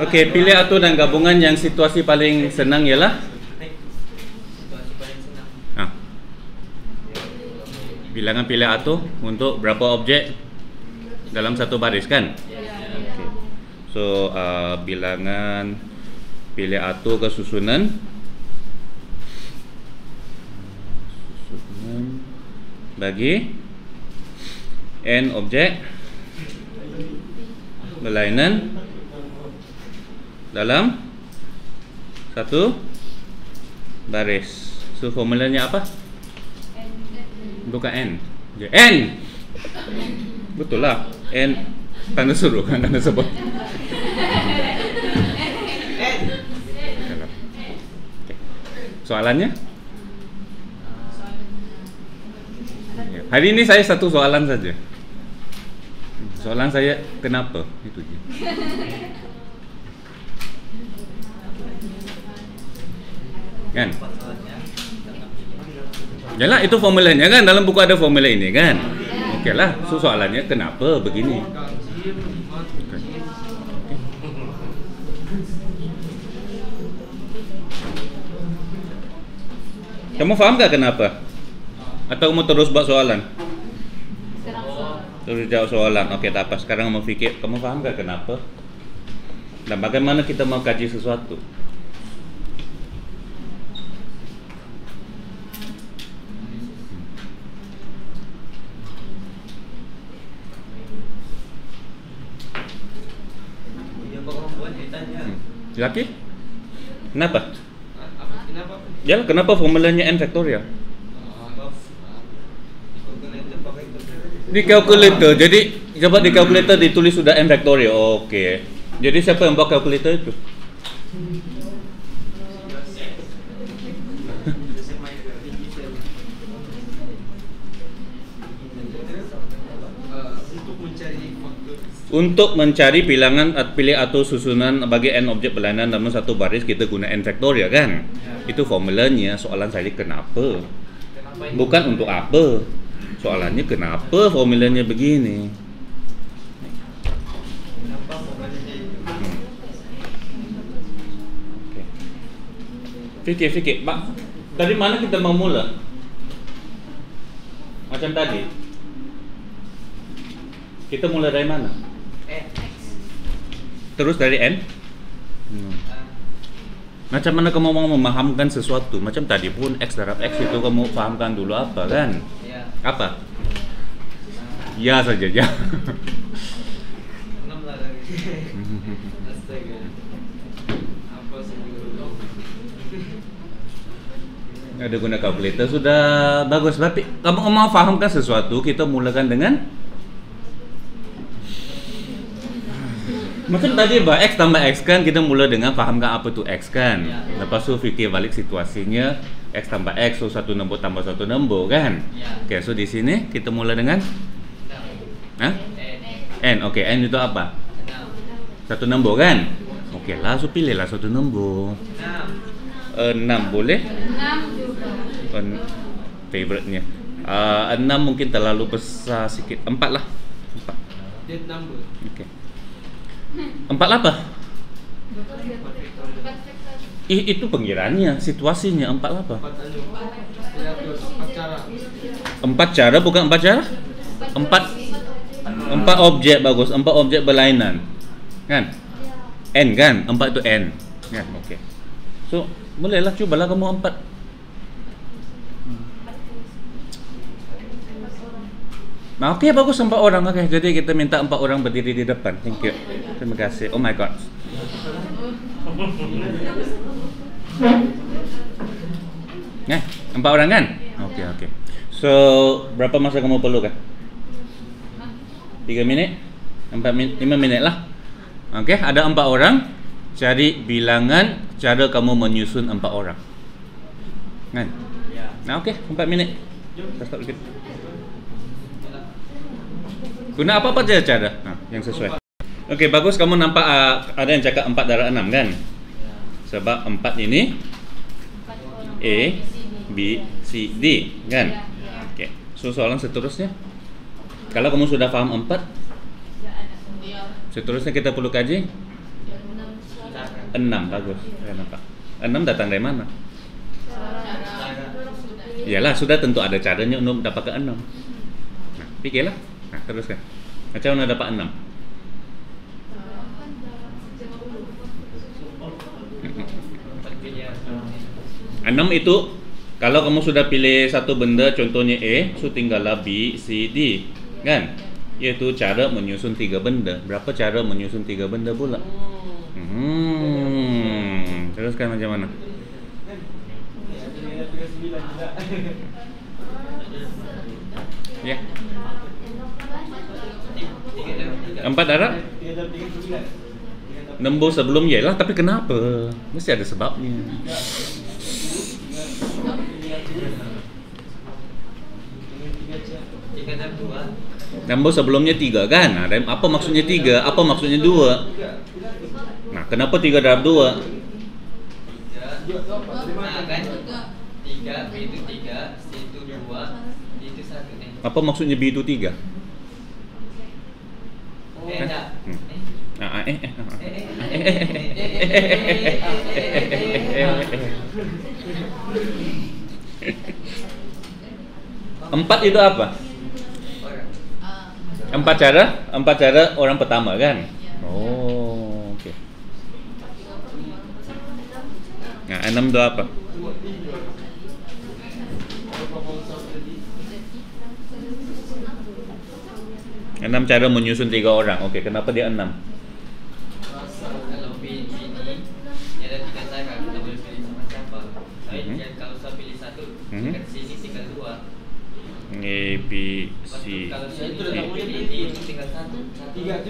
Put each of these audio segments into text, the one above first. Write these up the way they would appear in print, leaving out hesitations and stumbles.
Okey, pilih atau dan gabungan yang situasi paling senang ialah bilangan pilih atau untuk berapa objek dalam satu baris kan? Okay. So bilangan pilih atau ke susunan bagi n objek berlainan dalam satu baris. So formulanya apa? Bukan n. N. Betul lah. N tanda suruh kan tanda sebut. Soalannya? Hari ini saya satu soalan saja. Soalan saya kenapa? Itu je. Kan? Yalah, itu formulanya kan, dalam buku ada formula ini kan. Okeylah, so soalannya kenapa begini? Kamu faham tak kenapa? Atau kamu terus buat soalan? Terus jawab soalan. Okey, tak apa. Sekarang kamu fikir, kamu faham tak kenapa? Dan bagaimana kita mau kaji sesuatu? Laki? Kenapa? Ya, kenapa formulanya n faktorial? Di kalkulator. Jadi coba di kalkulator ditulis sudah n faktorial. Okey. Jadi siapa yang buat kalkulator itu? Untuk mencari bilangan pilih atau susunan bagi n objek berlainan dalam satu baris, kita guna n faktorial kan? Itu formulanya. Soalan saya kenapa? Bukan untuk apa. Soalannya kenapa formulanya begini? Fikir. Pak, dari mana kita mau mula? Macam tadi. Kita mulai dari mana? Terus dari n? Macam mana kamu mau memahamkan sesuatu? Macam tadi pun x darab x itu kamu fahamkan dulu apa kan? Apa? Ya saja ya. Ada guna kalkulator sudah bagus. Tapi kamu mau fahamkan sesuatu, kita mulakan dengan macam tadi X tambah X kan, kita mula dengan fahamkan apa tu X kan. Lepas tu fikir balik situasinya X tambah X, so satu nombor tambah satu nombor kan. Okay, so di sini kita mula dengan N. Okay, N itu apa? Satu nombor kan. Okay lah, so pilihlah satu nombor. 6 boleh? 6 juga. Favorite-nya 6 mungkin terlalu besar sikit. 4 lah. 4 number. Okay. 4 apa? Itu pengiraannya, situasinya 4 apa? 4 cara bukan 4 cara? 4 objek bagus, 4 objek berlainan. Kan? N kan? 4 itu N. Kan? Okey. So, bolehlah cubalah kamu 4. Nah, okey bagus 4 orang. Okey, jadi kita minta 4 orang berdiri di depan. Thank you. Terima kasih. Oh my god. Nah, 4 orang kan? Okey. So, berapa masa kamu perlukan? 3 minit? 5 minit lah. Okey, ada 4 orang. Cari bilangan cara kamu menyusun 4 orang. Kan? Nah, okey, 4 minit. Kita start dikit. Guna apa-apa saja cara yang sesuai. Okey, bagus kamu nampak ada yang cakap 4 darab 6 kan? Sebab 4 ini A, B, C, D kan? Okey. So soalan seterusnya. Kalau kamu sudah faham 4, seterusnya kita perlu kaji 6 bagus. Kenapa? 6 datang dari mana? Iyalah, sudah tentu ada caranya untuk mendapatkan 6. Nah, pikirlah. Nah, teruskan. Macam mana dapat 6? Enam itu kalau kamu sudah pilih satu benda, contohnya A, so tinggallah B, C, D, kan? Yaitu cara menyusun 3 benda. Berapa cara menyusun 3 benda pula? Teruskan macam mana? Ya. 4 darab? Nembus sebelum lah, tapi kenapa? Mesti ada sebabnya. Nembus sebelumnya 3 kan? Nah, apa maksudnya 3? Apa maksudnya 2? Nah, kenapa 3 darab 2? Nah kan 3, B itu 3, C itu 2, D itu 1 nih. Apa maksudnya B itu 3? Enggak. Empat itu apa? 4 cara orang pertama kan? Oh, oke. Nah, 6 itu apa? 6 cara menyusun 3 orang. Oke, kenapa dia 6? Kalau pilih ini ada 3 cara, kita boleh pilih sama siapa. Kalau saya pilih 1, dekat sini tinggal 2. A, B, C. Kalau saya pilih D itu tinggal 1. 3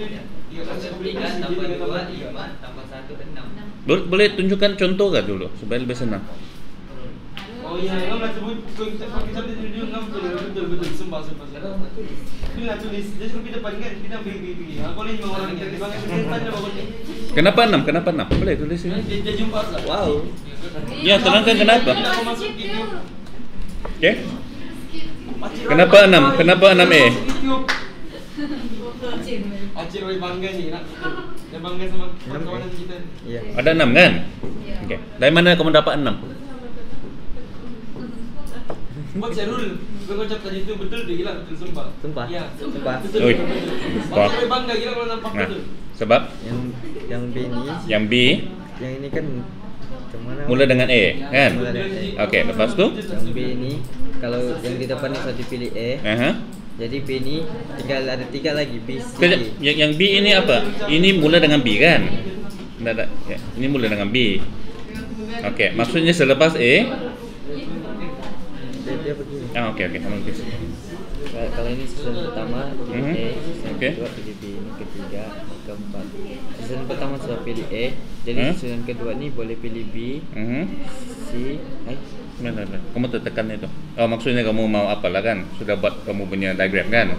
tambah 2, 5 tambah 1, 6. Boleh tunjukkan contoh gak dulu supaya lebih senang? Oh iya, lo nggak sebut pakai sampai tujuh enam betul sumpah. Ini nggak tulis, jadi kalau kita panggil kita begini. Aku nih mau orang yang dibangun tanya pokoknya. Kenapa 6? Kenapa 6? Boleh tulis ini. Dia jumpa lah. Wow. Ya, terangkan kenapa? Aku masuk video. Oke. Kenapa 6? Kenapa 6E? Acir boleh bangga nih, nak. Dia bangga sama kawan-kawan kita. Iya. Ada 6 kan? Oke. Dari mana kamu dapat 6? Buat Syarul, gue ucap tadi itu betul, dia gila betul sumpah. Sumpah? Iya. Sumpah. Betul. Oi. Sumpah. Boleh bangga gila kalau nampak Nah, betul. sebab Yang B ini, yang B yang ini kan kemana? mulai dengan E, kan? Mulai dengan E. Oke, lepas tu? Yang B ini kalau yang di depan ini saya dipilih E, jadi B ini tinggal ada 3 lagi, B, C, Sekejap, D. yang B ini apa? Ini mulai dengan B kan? Tidak ada. Ya, ini mulai dengan B. Oke, maksudnya selepas E. Dia begini. Oke, kamu bisa. Kalau ini susunan pertama pilih E, susunan Oke. kedua pilih B, ini ketiga, keempat. Susunan pertama sudah pilih E, jadi susunan kedua ini boleh pilih B, C, Benar. Kamu tertekan itu. Oh, maksudnya kamu mau apalah kan? Sudah buat kamu punya diagram kan?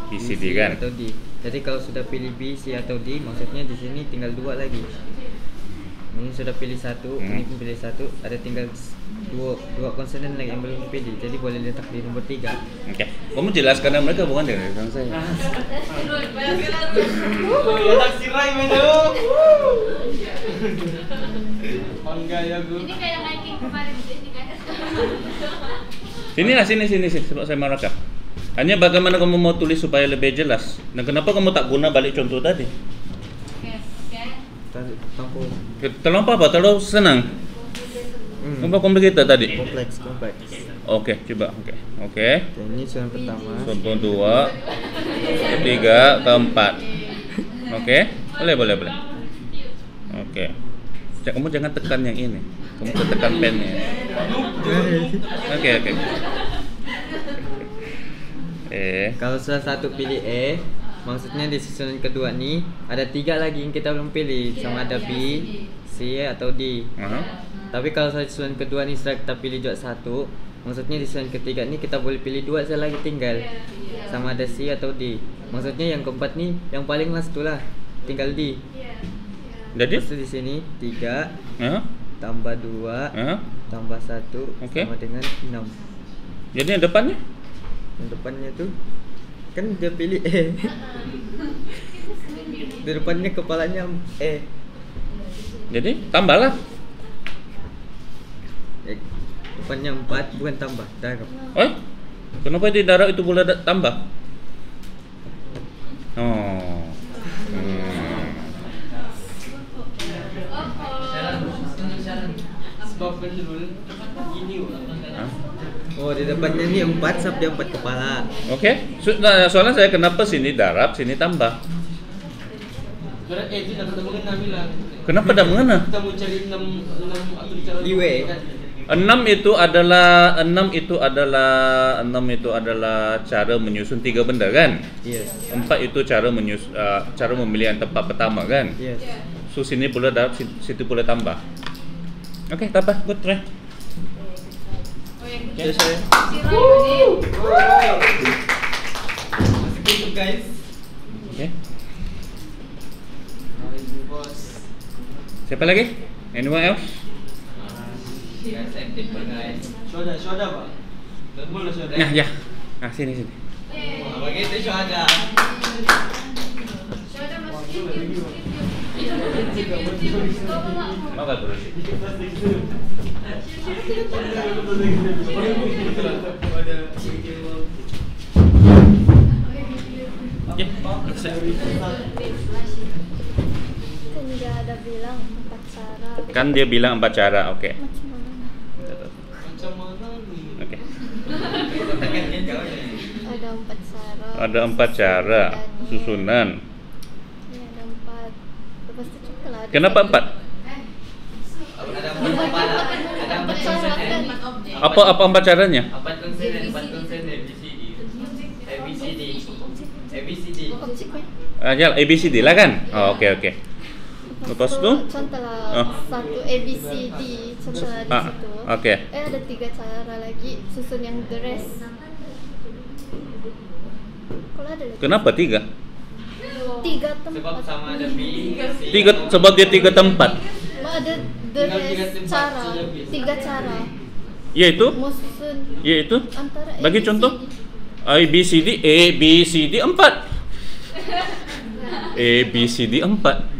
B, C, D kan? atau D. Jadi kalau sudah pilih B, C atau D, maksudnya di sini tinggal 2 lagi. Ini sudah pilih 1, ini pun pilih 1, ada tinggal dua konsonan lagi yang belum pilih. Jadi boleh letak di nomor 3. Oke. Kamu jelaskan karena mereka bukan dari saya. Ya taksi rai menu. Bangga ya gue. Ini kayak hiking kemarin ini kan. Sini sebab saya mau rekam. Hanya bagaimana kamu mau tulis supaya lebih jelas. Dan kenapa kamu tak guna balik contoh tadi? Oke. Tampung Terlalu apa? Terlalu senang. Apa complicated tadi? kompleks. Oke, coba. Oke. Dan ini susunan pertama. Contoh 2, ketiga, keempat. Oke, boleh. Oke. Kamu jangan tekan yang ini. Kamu tekan pennya. Oke. Kalau sudah 1 pilih E, maksudnya di susunan kedua nih ada 3 lagi yang kita belum pilih, sama ada B, C atau D. Tapi kalau susunan kedua nih sudah kita pilih juga 1, maksudnya di susunan ketiga nih kita boleh pilih 2 saja lagi tinggal, sama ada C atau D. Maksudnya yang keempat nih yang paling last tuh lah, tinggal D. Jadi? Terus di sini 3 tambah 2 tambah 1 Oke. sama dengan 6. Jadi yang depannya? Yang depannya tuh kan dia pilih E. Di depannya kepalanya E. Jadi tambahlah. Depannya 4 bukan tambah, darab. Kenapa di darab itu boleh tambah? Oh. Sebab betul gini. Oh, di depannya ni 4 sebab dia 4 kepala. Oke. Soalnya saya kenapa sini darab, sini tambah? Karena itu dah ketemu kan Nabila. Kenapa dah mengena? Kita mau cari 6 atau bicara Liwe. 6 itu adalah cara menyusun 3 benda kan? Yes. 4 itu cara memilih yang tempat pertama kan? Yes. So sini boleh darab, situ boleh tambah. Oke, tak apa, good try. Yes, sir. Masih gitu guys. Oke. Siapa lagi? Anyone else? Guys, aktif guys. Syuhada Pak. Boleh syuhada. Ya. Nah, sini. Begitu syuhada. Maka terus. Kan dia bilang 4 cara, oke. Macam mana ni? Oke. Ada 4 cara. Ada 4 cara susunan. Ini ada 4. Lepas itu coklat. Kenapa 4? Ada 4 kepala. Ada 4 konsonan. Apa 4 caranya? 4 konsonan, 4 konsonan ABCD. Objek kan? Ya, ABCD lah kan? Oh, oke. Lepas itu? Contohlah satu ABCD. Contohlah di situ. Oke. Ada 3 cara lagi susun yang the rest. Kalau ada lagi. Kenapa 3? 3 tempat. Sebab sama ada B, C. 3 sebab dia 3 tempat. Ada the rest cara. 3 cara. Yaitu Musun antara bagi ABCD. contoh ABCD 4. ABCD 4.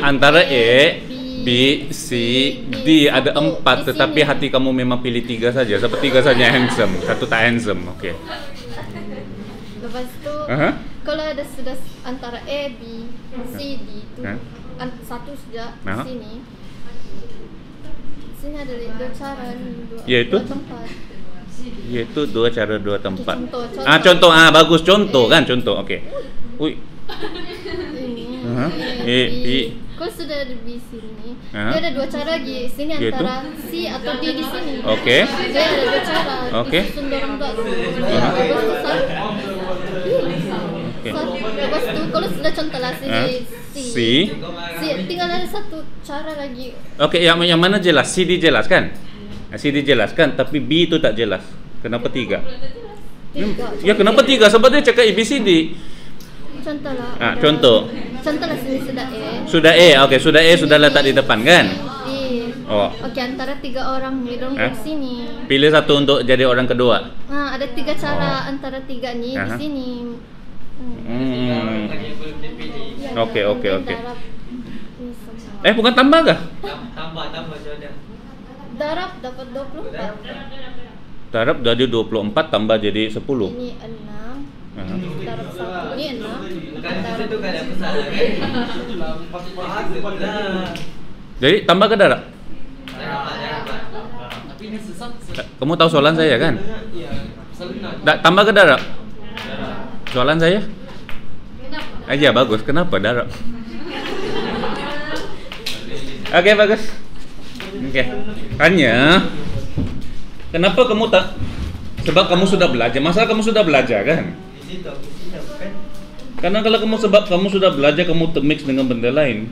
Antara B, C, D ada 4, tetapi hati kamu memang pilih 3 saja. Sebab 3 saja handsome, 1 tak handsome. Oke. Lepas itu kalau ada sudah antara A, B, C, D itu satu sudah di sini. Sini ada 2 cara, 2 tempat. Yaitu 2 cara 2 tempat. Contoh. Bagus contoh kan contoh. Oke. Ini. Kalau sudah ada di sini, dia ada 2 cara lagi. Sini antara C atau D di sini. Oke. Dia ada 2 cara. Oke. Disusun dorong dua. Lepas itu kalau sudah contoh lah C, tinggal ada 1 cara lagi. Oke, yang mana jelas? C dijelaskan. C dijelaskan, tapi B itu tak jelas. Kenapa 3? Ya kenapa 3? Sebab dia cakap ABCD. Contohlah. Contohlah sini sudah E. Sudah E sudah letak di depan kan? Oke, antara 3 orang di sini. Pilih 1 untuk jadi orang kedua. Ada 3 cara antara 3 nih di sini. Oke. Bukan tambah kah? Tambah sudah. Darab dapat 24. Darab jadi 24 tambah jadi 10. Ini 6. Darab 1 ini 6. Itu kan ada pesan kan? Jadi tambah ke darab? Tapi ini sesat. Kamu tahu soalan saya kan? Iya. Tambah ke darab? Soalan saya? Aja bagus. Kenapa darab? Oke, bagus. Oke. Hanya kenapa kamu tak? Sebab kamu sudah belajar. Masalah kamu sudah belajar kan? Karena kalau kamu sudah belajar, kamu termix dengan benda lain.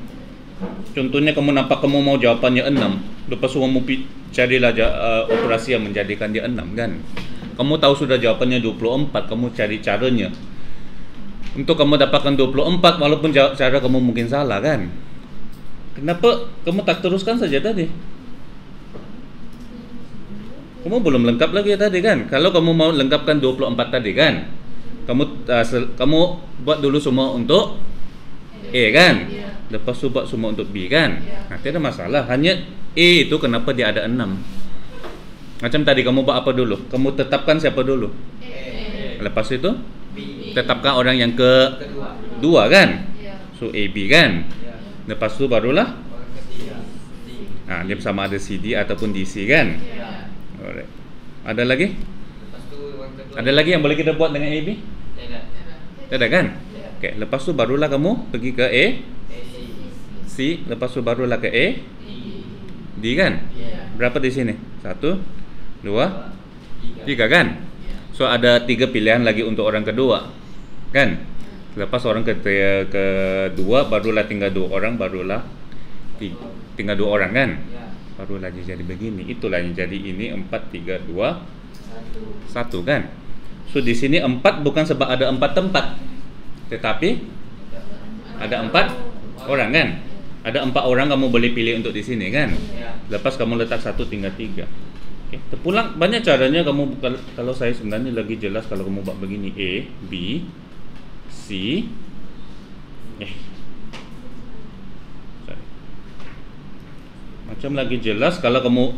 Contohnya kamu nampak kamu mau jawapannya 6, lepas kamu carilah operasi yang menjadikan dia 6 kan? Kamu tahu sudah jawapannya 24, kamu cari caranya. Untuk kamu dapatkan 24 walaupun cara kamu mungkin salah kan? Kenapa kamu tak teruskan saja tadi? Kamu belum lengkap lagi tadi kan? Kalau kamu mau lengkapkan 24 tadi kan? Kamu buat dulu semua untuk A kan? Lepas tu buat semua untuk B kan? Nah, tidak ada masalah. Hanya A itu kenapa dia ada 6? Macam tadi kamu buat apa dulu? Kamu tetapkan siapa dulu? Lepas itu tetapkan orang yang kedua kan? So A, B kan? Lepas tu barulah dia sama ada CD ataupun DC kan? Alright. Ada lagi? Ada lagi yang boleh kita buat dengan AB? Tidak kan? Okay. Lepas tu barulah kamu pergi ke A, C, lepas tu barulah ke A, D kan? Berapa di sini? 1, 2, 3 kan? So ada 3 pilihan lagi untuk orang kedua kan? Lepas orang kedua barulah tinggal 2 orang, barulah tinggal 2 orang kan? Barulah jadi begini. Itulah yang jadi ini 4, 3, 2, 1 kan? So di sini 4 bukan sebab ada 4 tempat, tetapi ada 4 orang kan? Ada 4 orang kamu boleh pilih untuk di sini kan? Lepas kamu letak 1 tinggal 3. Okay. Terpulang banyak caranya kamu. Kalau saya sebenarnya lagi jelas kalau kamu buat begini, A, B, C, macam lagi jelas kalau kamu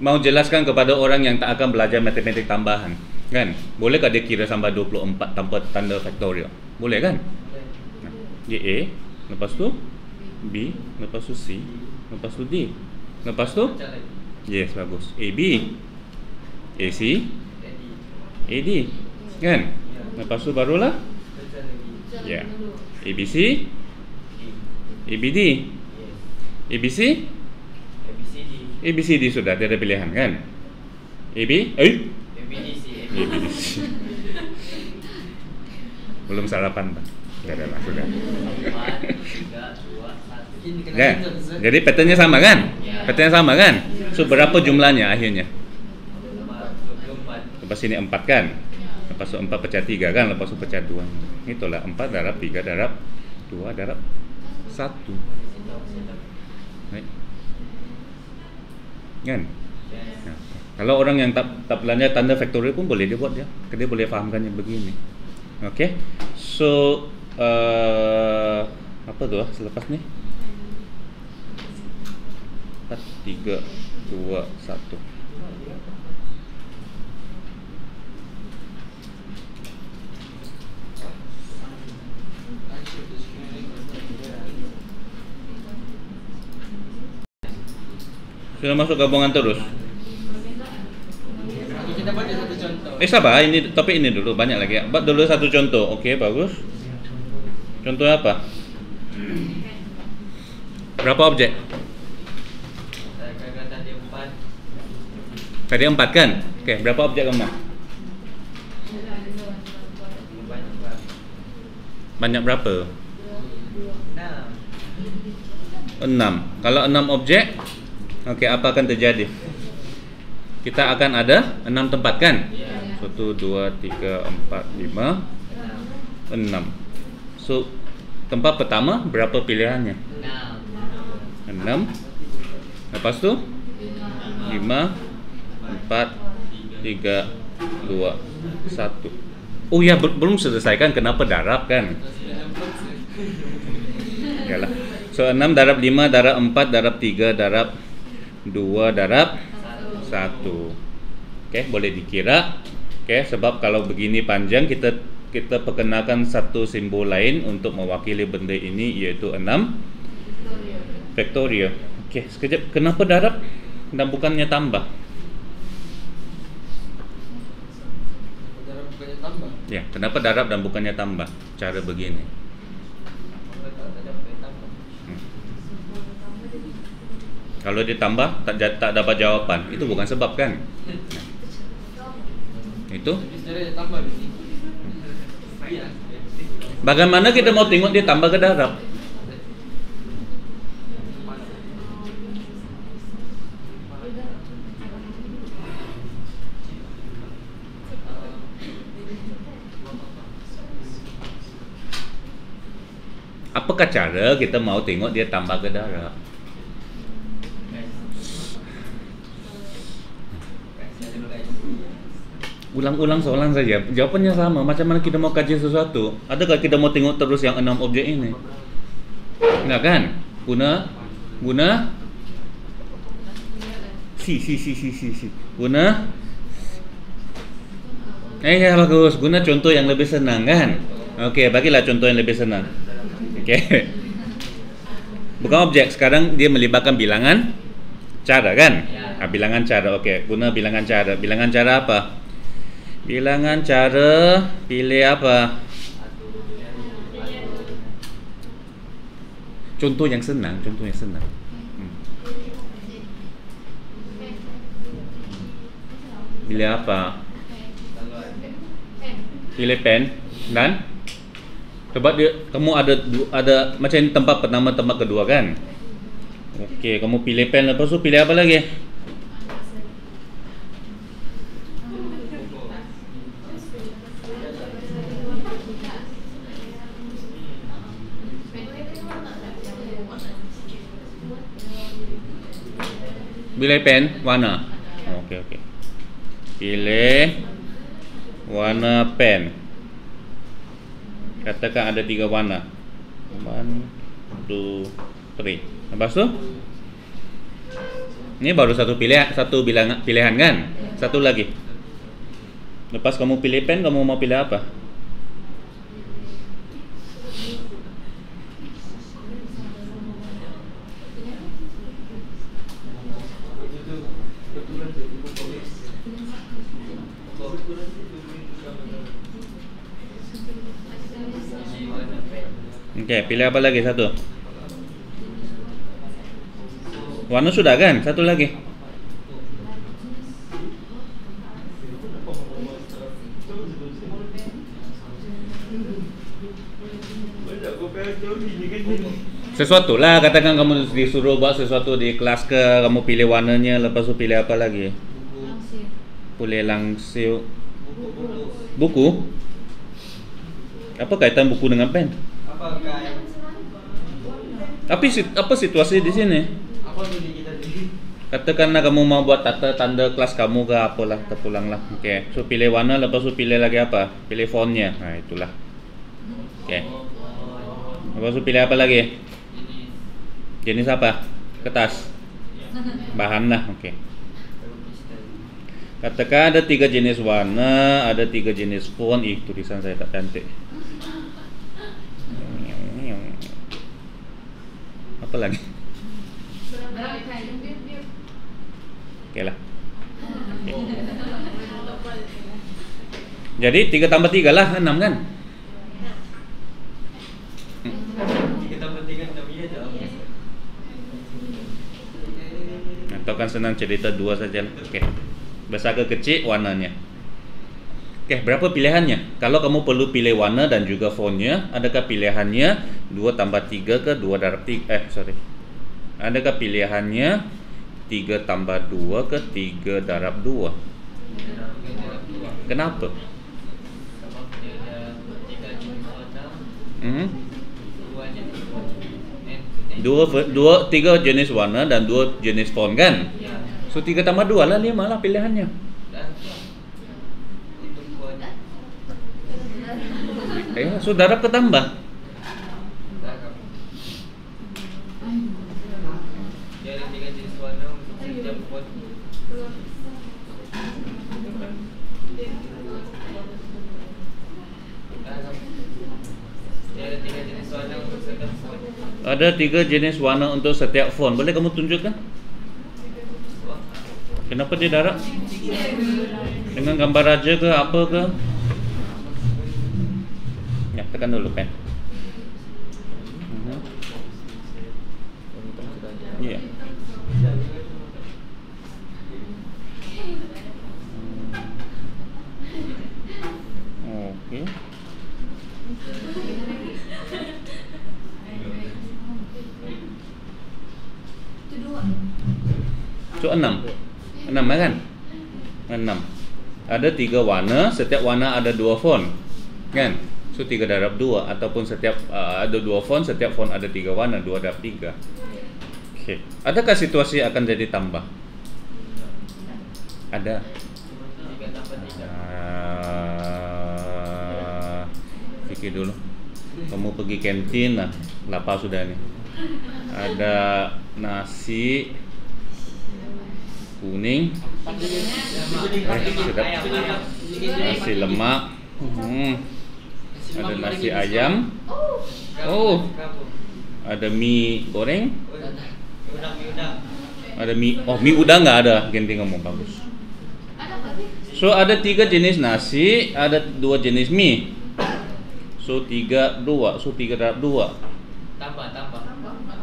mau jelaskan kepada orang yang tak akan belajar matematik tambahan kan? Bolehkah dia kira sampai 24 tanpa tanda faktorial? Boleh kan? Dia A, lepas tu B, lepas tu C, lepas tu D, lepas tu yes, bagus. AB, AC, AD kan? Lepas tu barulah ABC, ABD, ABC, ABCD sudah ada pilihan kan? ABDC. Belum sarapan Bang. Tidak ada lah sudah. Ya, jadi patternnya sama kan? Patternnya sama kan? So berapa jumlahnya akhirnya? Lepas ini 4 kan? Lepas itu 4 pecah 3 kan? Lepas itu pecah 2. Itulah 4 darab 3 darab 2 darab 1. Baik. Kan? Nah, kalau orang yang tak belajar tanda faktorial pun boleh dia buat ya. Dia boleh fahamkannya begini. Okay? So apa tu selepas ni? 4, 3, 2, 1. Sudah masuk gabungan terus. Kita buat satu contoh. Sabar, ini topik ini dulu, banyak lagi ya. Buat dulu satu contoh. Okey, bagus. Contohnya apa? Berapa objek? Tadi 4 kan? Okey, berapa objek kamu? Banyak berapa? 6. Kalau 6 objek, okey, apa akan terjadi? Kita akan ada 6 tempat kan? 1, 2, 3, 4, 5, 6. So, tempat pertama berapa pilihannya? 6. Lepas tu 5, 4, 3, 2, 1. Oh ya, belum selesaikan kenapa darab kan? Yalah. So 6 darab 5 darab 4 darab 3 darab 2 darab 1. Okey, boleh dikira. Okey, sebab kalau begini panjang kita perkenalkan satu simbol lain untuk mewakili benda ini, iaitu 6 faktorial. Okey, sekejap. Kenapa darab dan bukannya tambah? Darab bukannya tambah. Ya, kenapa darab dan bukannya tambah? Cara begini. Kalau ditambah tak dapat jawapan, itu bukan sebab kan? Itu. Bagaimana kita mau tengok dia tambah ke darab? Apakah cara kita mau tengok dia tambah ke darab? Ulang-ulang soalan saja. Jawapannya sama. Macam mana kita mau kaji sesuatu? Adakah kita mau tengok terus yang 6 objek ini? Enggak kan? Guna si. Guna ya bagus. Guna contoh yang lebih senang kan? Oke, bagilah contoh yang lebih senang. Oke. Bukan objek, sekarang dia melibatkan bilangan cara kan? Nah, bilangan cara. Oke, guna bilangan cara. Bilangan cara apa? Bilangan cara pilih apa? Contoh yang senang. Pilih apa? Pilih pen dan coba kamu ada macam ini tempat pertama, tempat kedua kan? Okey, kamu pilih pen, lepas tu pilih apa lagi? Pilih pen warna. Okey. Pilih warna pen. Katakan ada 3 warna. 1, 2, 3. Lepas tu ini baru satu pilihan kan? Satu lagi. Lepas kamu pilih pen, kamu mau pilih apa? Okey, pilih apa lagi satu? Warna sudah kan? Satu lagi. Sesuatu lah, katakan kamu disuruh buat sesuatu di kelas ke, kamu pilih warnanya, lepas tu pilih apa lagi? Pilih langsir. Buku? Apa kaitan buku dengan pen? Apa situasi di sini? Katakanlah kamu mau buat tanda kelas kamu ke apalah, terpulanglah. Okey, so pilih warna, lepas tu pilih lagi apa? Pilih fontnya. Nah, itulah. Okey. Lepas tu pilih apa lagi? Jenis apa? Kertas. Bahan lah. Okey. Katakan ada 3 jenis warna, ada 3 jenis font. Tulisan saya tak cantik. Apa lagi? Okeylah. Okay. Jadi 3 tambah 3 lah 6 kan? 3 tambah 3 6 ya dah. Atau kan senang cerita 2 saja. Okey. Besar ke kecil warnanya. Okey, berapa pilihannya? Kalau kamu perlu pilih warna dan juga fontnya, adakah pilihannya 2 tambah 3 ke 2 darab 3? Adakah pilihannya 3 tambah 2 ke 3 darab 2? Kenapa? Tiga jenis warna dan 2 jenis font kan? So 3 tambah 2 lah 5 lah pilihannya. So darab ke tambah? Ada 3 jenis warna untuk setiap font. Boleh kamu tunjukkan? Kenapa dia darab? Dengan gambar raja ke apa ke? Ya, tekan dulu pen. Ya. Okey. So 6 kan? 6. Ada 3 warna, setiap warna ada 2 font kan? So 3 darab 2. Ataupun setiap ada 2 font, setiap font ada 3 warna, 2 darab 3. Okay. Adakah situasi akan jadi tambah? Ada. Fikir dulu. Kamu pergi kantin, nah lapar sudah nih. Ada nasi kuning, sedap. Nasi lemak, ada nasi ayam, oh, ada mie goreng, ada mie udang nggak ada, ganti kamu bagus. So ada 3 jenis nasi, ada 2 jenis mie. So 3 darab 2. Tambah.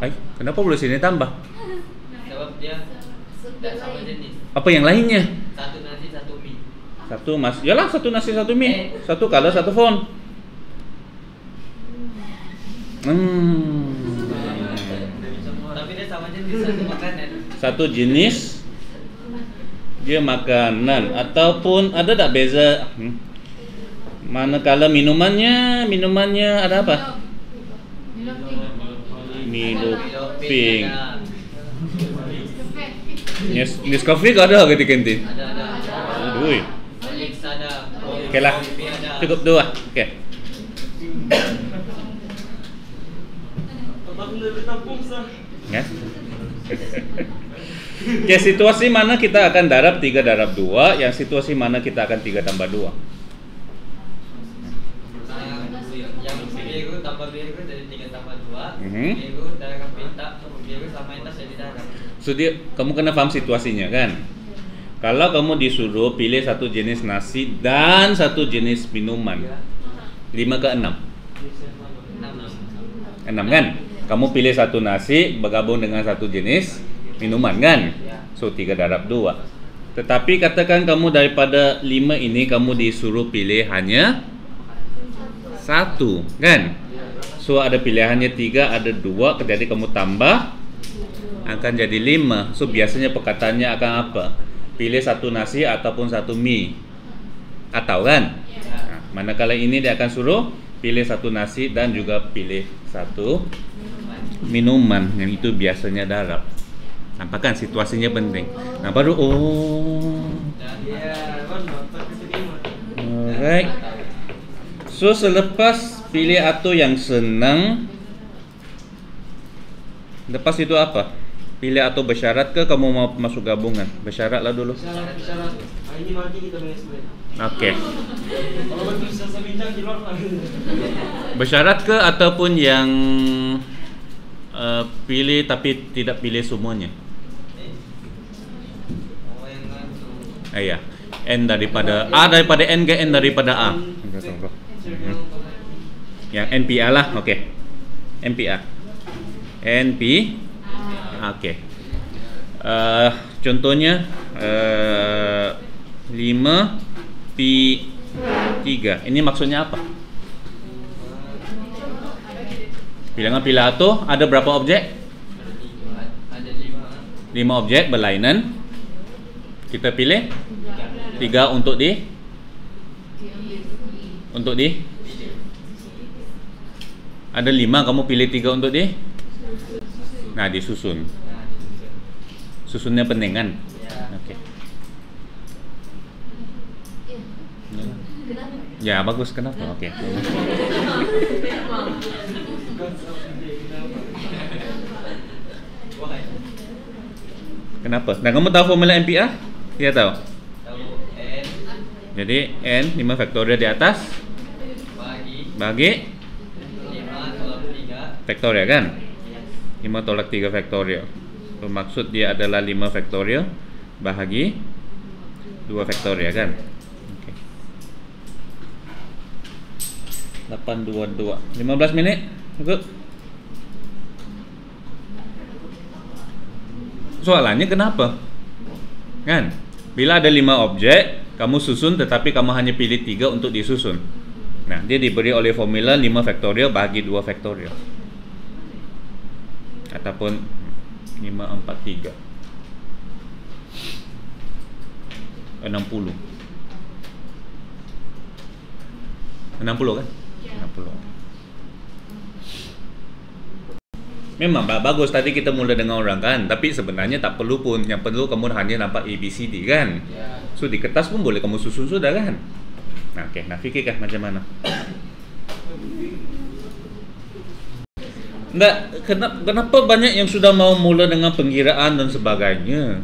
Ay, kenapa boleh sini tambah? Sebab dia tidak sama jenis. Apa yang lainnya? Satu nasi, satu mie. Satu mas, yalah satu nasi satu mie, satu color satu font. Tapi dia sama jenis, satu makanan. Satu jenis dia makanan ataupun ada tak beza? Manakala minumannya ada apa? Milo pink. Nescafe gak ada di kantin? Ada. Aduh. Oke lah, cukup 2. Oke. Ya. Oke, situasi mana kita akan darab 3 darab 2, yang situasi mana kita akan 3 tambah 2. Yang biru tambah biru jadi 3 tambah 2. Biru darab pita, biru sama intas jadi darab. So kamu kena paham situasinya kan? Kalau kamu disuruh pilih satu jenis nasi dan satu jenis minuman, 5 ke 6? 6 kan? Kamu pilih satu nasi bergabung dengan satu jenis minuman kan? So 3 darab 2. Tetapi katakan kamu daripada 5 ini kamu disuruh pilih hanya 1 kan? So ada pilihannya 3, ada 2, jadi kamu tambah akan jadi 5. So biasanya perkataannya akan apa? Pilih satu nasi ataupun satu mie, atau kan? Nah, manakala ini dia akan suruh pilih satu nasi dan juga pilih satu minuman, yang itu biasanya darab. Nampak kan situasinya penting. Nah baru alright. So selepas pilih atau yang senang, lepas itu apa? Pilih atau bersyarat ke kamu mau masuk gabungan? Bersyarat lah dulu. Bersyarat. Ini mati kita mengesplay. Oke. Kalau betul selesai bincang di luar. Bersyarat ke ataupun yang pilih tapi tidak pilih semuanya? Iya. N daripada A daripada N ke N daripada A. Yang NPA lah, oke. NPA. Oke. Contohnya 5P3. Ini maksudnya apa? Bilangan Pilato ada berapa objek? Ada 5 objek berlainan. Kita pilih 3 untuk di ada 5, kamu pilih 3 untuk di. Nah, disusun. Susunnya penting kan? Oke. Ya, bagus. Kenapa? Oke. Kenapa? Nah, kamu tahu formula MPA? Tidak tahu? Tahu. N. Jadi, N 5 faktorial di atas bagi 5 tolak 3 faktorial kan? 5 tolak 3 faktorial. Bermaksud dia adalah 5 faktorial bahagi 2 faktorial kan? Oke. 822. 15 menit. Good. Soalannya kenapa? Kan? Bila ada 5 objek, kamu susun tetapi kamu hanya pilih 3 untuk disusun. Nah, dia diberi oleh formula 5 faktorial bagi 2 faktorial. Ataupun 543 60 kan? 60. Memang bagus tadi kita mulai dengan orang kan, tapi sebenarnya tak perlu pun. Yang perlu kamu hanya nampak ABCD kan. So di kertas pun boleh kamu susun sudah kan. Nah, oke, nah fikirkah macam mana? Enggak, kenapa banyak yang sudah mau mula dengan pengiraan dan sebagainya?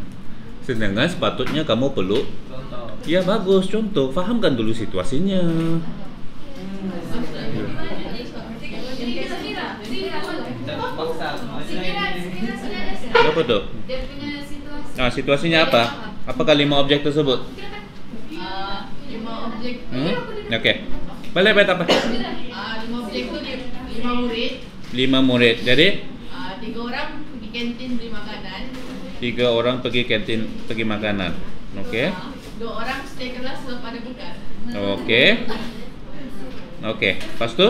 Sedangkan sepatutnya kamu perlu ya bagus, contoh, fahamkan dulu situasinya. Apa tuh? Nah, situasinya apa? Apakah 5 objek tersebut? 5 objek. Oke. Boleh apa? 5 objek itu 5 murid. 5 murid. Jadi 3 orang pergi kantin beli makanan. 3 orang pergi kantin pergi makanan. Oke. 2 orang stay kelas pada buka. Oke. Oke. Lepas tu?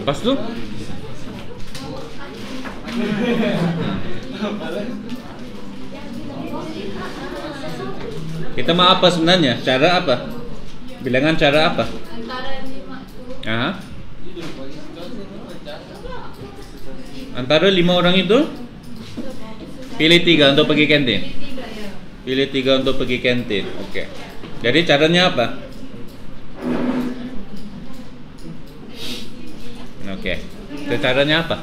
Lepas tu? Kita mau apa sebenarnya? Cara apa? Bilangan cara apa? Antara 5 orang itu pilih 3 untuk pergi kantin. Pilih 3 untuk pergi kantin. Oke. Jadi caranya apa? Oke. Caranya apa?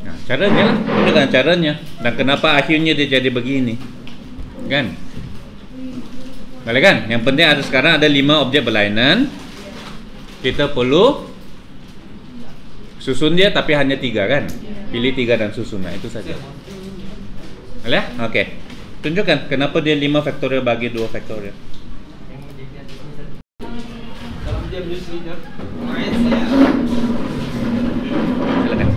Nah, caranya lah. Itu kan caranya. Dan kenapa akhirnya dia jadi begini? Kan? Boleh kan? Yang penting ada sekarang ada 5 objek berlainan. Kita perlu susun dia tapi hanya 3 kan? Pilih 3 dan susun. Nah, itu saja. Boleh? Oke. Tunjukkan kenapa dia 5 faktorial bagi 2 faktorial. Silakan.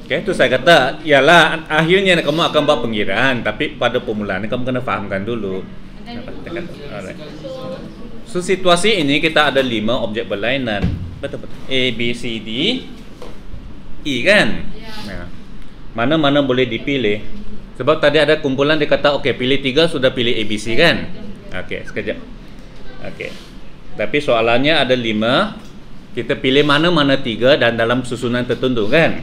Oke, itu saya kata, ialah akhirnya kamu akan buat pengiraan, tapi pada permulaan kamu kena fahamkan dulu. Alright. So situasi ini kita ada 5 objek berlainan. Betul. A, B, C, D, E kan? Nah, mana-mana boleh dipilih. Sebab tadi ada kumpulan dia kata, okey, pilih 3 sudah pilih A, B, C kan? Okey, sekejap. Okey. Tapi soalannya ada 5. Kita pilih mana-mana 3 dan dalam susunan tertentu kan?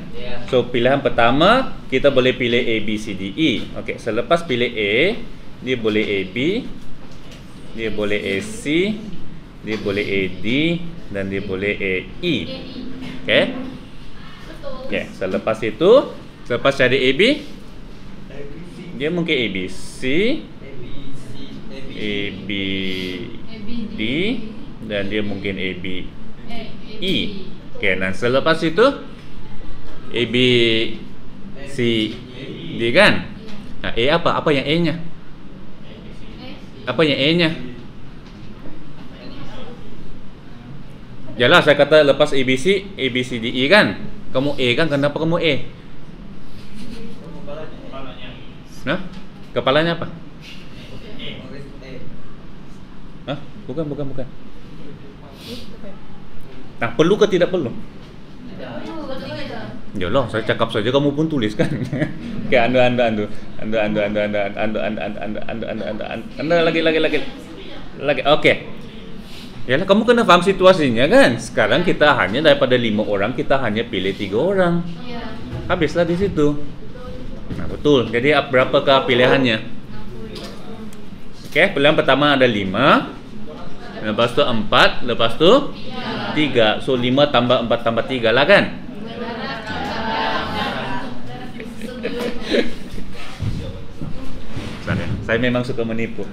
So pilihan pertama kita boleh pilih A, B, C, D, E. Okey, selepas pilih A, dia boleh A, B, dia boleh A, C, dia boleh A, D dan dia boleh A, E. Okey? Okey, selepas itu, selepas cari A, B, dia mungkin A, B, C, A, B, D dan dia mungkin A, B, E. Okey, dan selepas itu A, B, C, D kan? Nah, A apa? Apa yang A-nya? Apa yang A-nya? Yalah, saya kata lepas A, B, C, D, E kan? Kamu A kan? Kenapa kamu A? Nah, kepalanya apa? Hah? Bukan. Nah, perlu ke tidak perlu? Yalah, saya cakap saja kamu pun tulis kan. Okey, anda lagi. Okey. Yalah, kamu kena faham situasinya kan. Sekarang kita hanya daripada 5 orang kita hanya pilih 3 orang. Habislah di situ. Nah, betul. Jadi berapakah pilihannya? Okey, pilihan pertama ada 5. Lepas tu 4, lepas tu 3. So 5 tambah 4 tambah 3 lah kan? Saya memang suka menipu.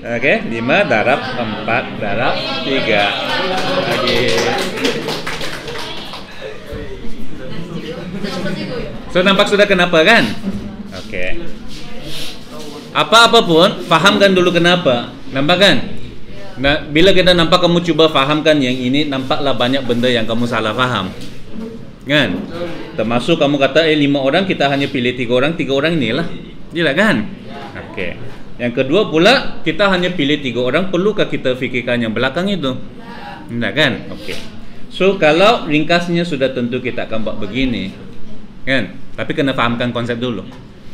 Okey, 5 darab 4 darab 3. Lagi. So nampak sudah kenapa kan? Okey. Apa-apa pun, fahamkan dulu kenapa. Nampak kan? Nah, bila kita nampak kamu cuba fahamkan yang ini, nampaklah banyak benda yang kamu salah faham. Kan? Termasuk kamu kata 5 orang kita hanya pilih 3 orang, 3 orang inilah. Gila kan? Okey. Yang kedua pula, kita hanya pilih 3 orang, perlukah kita fikirkan yang belakang itu? Tidak kan? Okey. So kalau ringkasnya sudah tentu kita akan buat begini. Kan? Tapi kena fahamkan konsep dulu.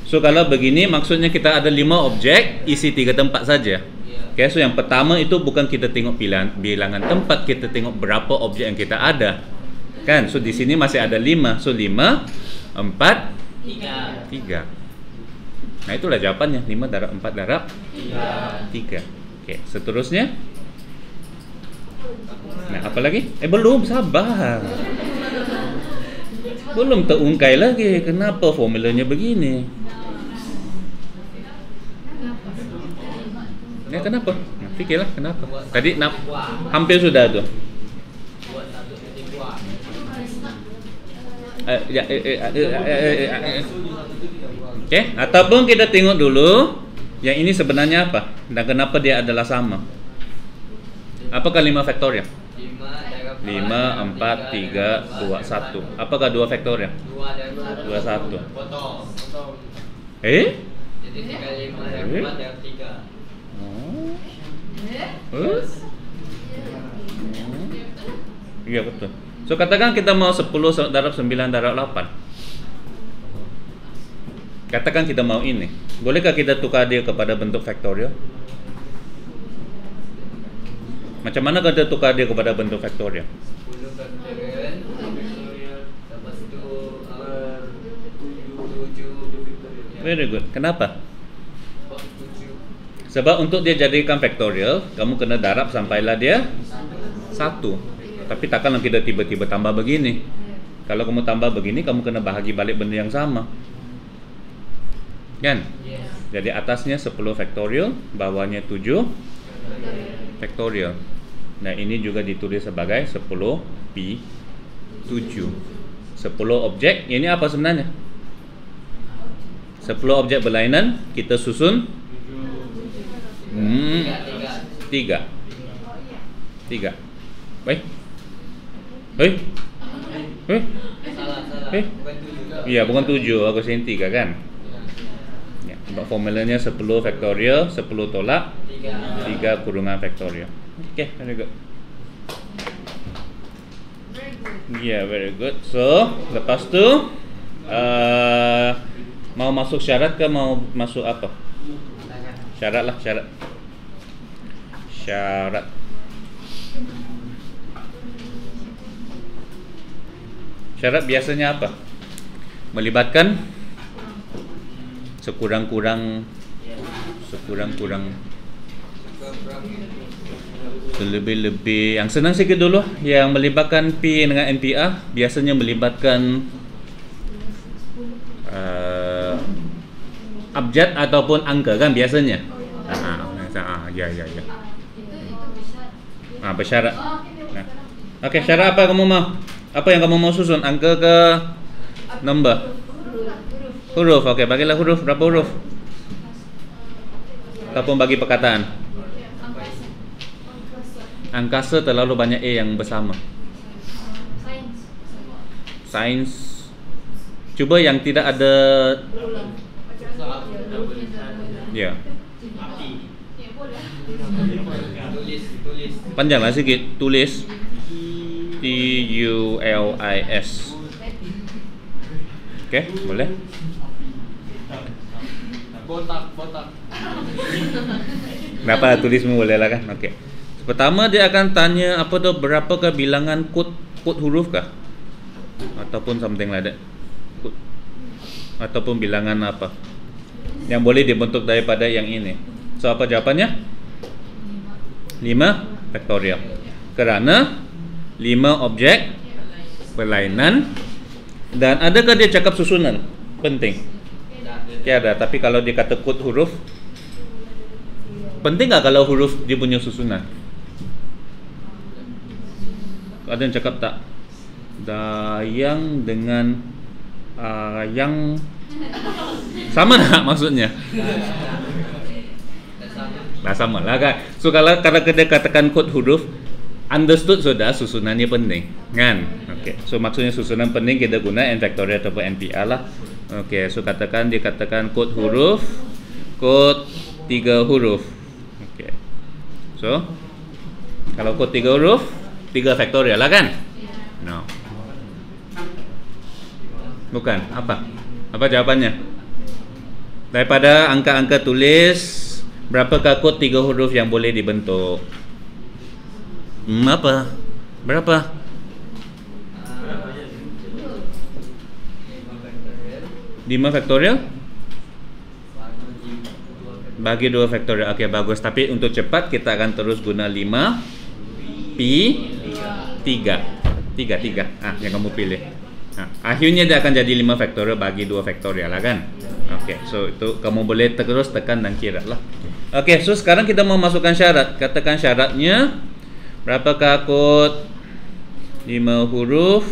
So kalau begini maksudnya kita ada 5 objek isi 3 tempat saja. Okay, so yang pertama itu bukan kita tengok bilangan tempat, kita tengok berapa objek yang kita ada. Kan? So di sini masih ada 5. So 5, 4, 3. Nah, itulah jawabannya. 5 darab 4 darab 3. Oke, seterusnya. Nah, apa lagi? Belum, sabar. Belum terungkai lagi. Kenapa formulanya begini? Ya, kenapa? Nah, fikirlah kenapa. Tadi hampir sudah tuh. Oke, ataupun kita tengok dulu yang ini sebenarnya apa dan kenapa dia adalah sama. Apakah 5 faktorial? 5, 4, 3, 2, 1. Apakah 2 faktorial? 2, 1. Jadi 3, 5 dan 4 dan 3. Iya, betul. So, katakan kita mau 10 darab 9 darab 8. Katakan kita mau ini. Bolehkah kita tukar dia kepada bentuk faktorial? Macam mana kita tukar dia kepada bentuk faktorial? 10 faktorial. Lepas itu 7. Very good. Kenapa? Sebab untuk dia jadikan faktorial, kamu kena darab sampailah dia 1. Tapi takkanlah kita tiba-tiba tambah begini. Kalau kamu tambah begini, kamu kena bahagi balik benda yang sama. Kan? Jadi atasnya 10 faktorial, bawahnya 7 faktorial. Nah, ini juga ditulis sebagai 10 pi 7. 10 objek, ini apa sebenarnya? 10 objek berlainan, kita susun 3. Baik. Salah. Iya, bukan 7, aku sini 3 kan? Ya, formulanya 10 faktorial, 10 tolak 3 kurungan faktorial. Oke, very good. Yeah, very good. So, lepas tu mau masuk syarat ke mau masuk apa? Syarat lah, syarat. Syarat biasanya apa? Melibatkan sekurang-kurang lebih-lebih yang senang sikit dulu, yang melibatkan P dengan NPA biasanya melibatkan abjad ataupun angka kan biasanya. Ya. Bersyarat. Nah. Okey, syarat apa kamu mau? Apa yang kamu mau susun? Angka ke number? Huruf. Okey, bagilah huruf. Berapa huruf? Ataupun bagi perkataan. Angkasa terlalu banyak A yang bersama. Sains. Cuba yang tidak ada. Ya. Panjanglah sikit. Tulis TULIS. Okey, boleh. Botak. Kenapa tulismu boleh lah kan? Okey. Pertama dia akan tanya apa tu, berapakah bilangan kod huruf kah? Ataupun something like that. Ataupun bilangan apa yang boleh dibentuk daripada yang ini. So apa jawapannya? 5 faktorial. Kerana 5 objek berlainan. Dan adakah dia cakap susunan? Penting. Tiada. Tapi kalau dia kata kod huruf, penting tak kalau huruf dia punya susunan? Ada yang cakap tak? Dayang dengan yang sama tak maksudnya? Nah, sama lah kan. So kalau kita katakan kod huruf, understood sudah susunannya penting kan? Okey. So maksudnya susunan penting kita guna n factorial atau NPA lah. Okey, so dikatakan kod huruf, kod 3 huruf. Okey. So kalau kod 3 huruf 3 faktorial lah kan? No. Bukan. Apa jawabannya? Daripada angka-angka tulis, berapakah kod 3 huruf yang boleh dibentuk? Apa? Berapa? 5 faktorial bagi 2 faktorial. Okey, bagus. Tapi untuk cepat kita akan terus guna 5 pi 3. Yang kamu pilih. Akhirnya dia akan jadi 5 faktorial bagi 2 faktorial lah kan. Okey, so itu kamu boleh terus tekan dan kira lah. Okey, so sekarang kita mau masukkan syarat. Katakan syaratnya berapakah kod 5 huruf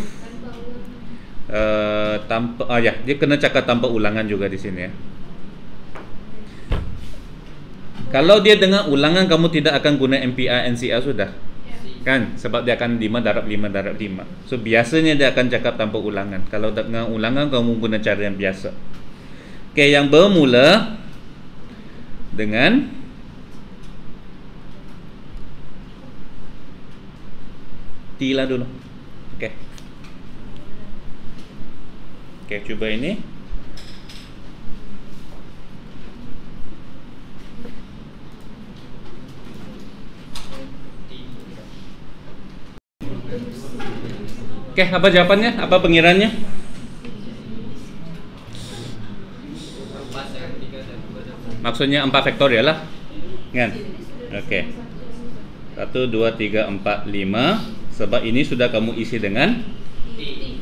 tanpa dia kena cakap tanpa ulangan juga di sini ya. Kalau dia dengan ulangan, kamu tidak akan guna MPA NCA sudah kan, sebab dia akan 5 darab 5 darab 5. So biasanya dia akan cakap tanpa ulangan. Kalau dengan ulangan, kamu guna cara yang biasa. Okey, yang bermula dengan T lah dulu. Okey. Okey, cuba ini. Okey, apa jawapannya? Apa pengiraannya? Maksudnya 4 faktorial lah. Kan? Okey. 1 2 3 4 5 sebab ini sudah kamu isi dengan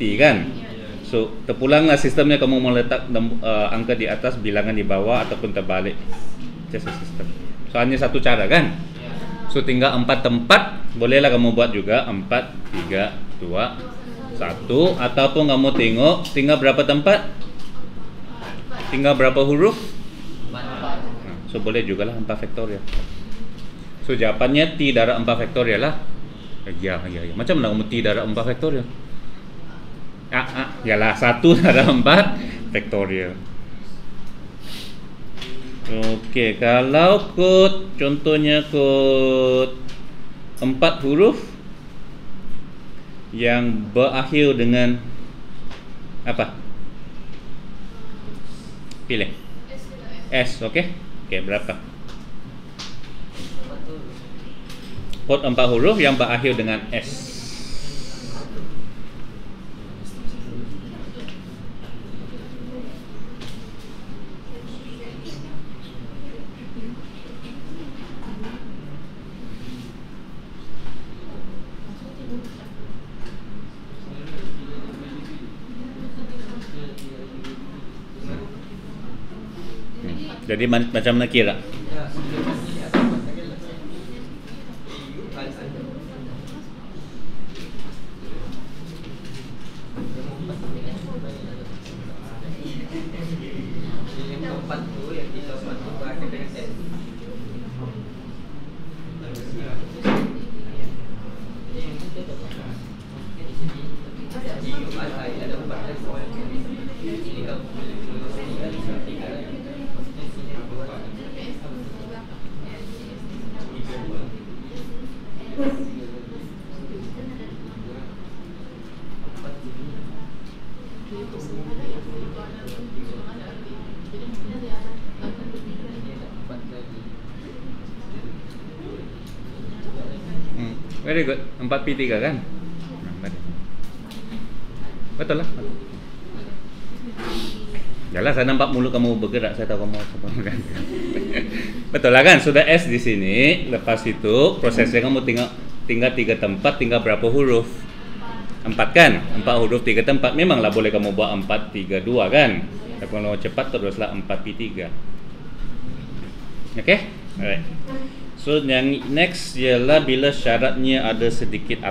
T kan? So, terpulanglah sistemnya, kamu mau letak angka di atas, bilangan di bawah ataupun terbalik. Just sistem. So hanya satu cara kan? So tinggal 4 tempat, bolehlah kamu buat juga 4 3 2 1 ataupun kamu tengok tinggal berapa tempat? Tinggal berapa huruf? So boleh jugalah 4 faktorial. So jawapannya T darab 4 faktorial lah. Ya. Macam mana kamu T darab 4 faktorial? Yalah 1 darab 4 faktorial. Okey, kalau kod contohnya kod 4 huruf yang berakhir dengan apa? Pilih S, okey? Okey, berapa? Kod 4 huruf yang berakhir dengan S. Jadi macam mana kira? Very good. 4P3 kan? Betul lah. Yalah, saya nampak mulut kamu bergerak, saya tahu kamu apa kan. Betul lah kan? Sudah S di sini. Lepas itu prosesnya kamu tinggal 3 tempat, tinggal berapa huruf? 4 kan? 4 huruf 3 tempat. Memanglah boleh kamu buat 4 3 2 kan? Tapi kalau cepat teruslah 4P3. Okay? Alright. So yang next ialah bila syaratnya ada sedikit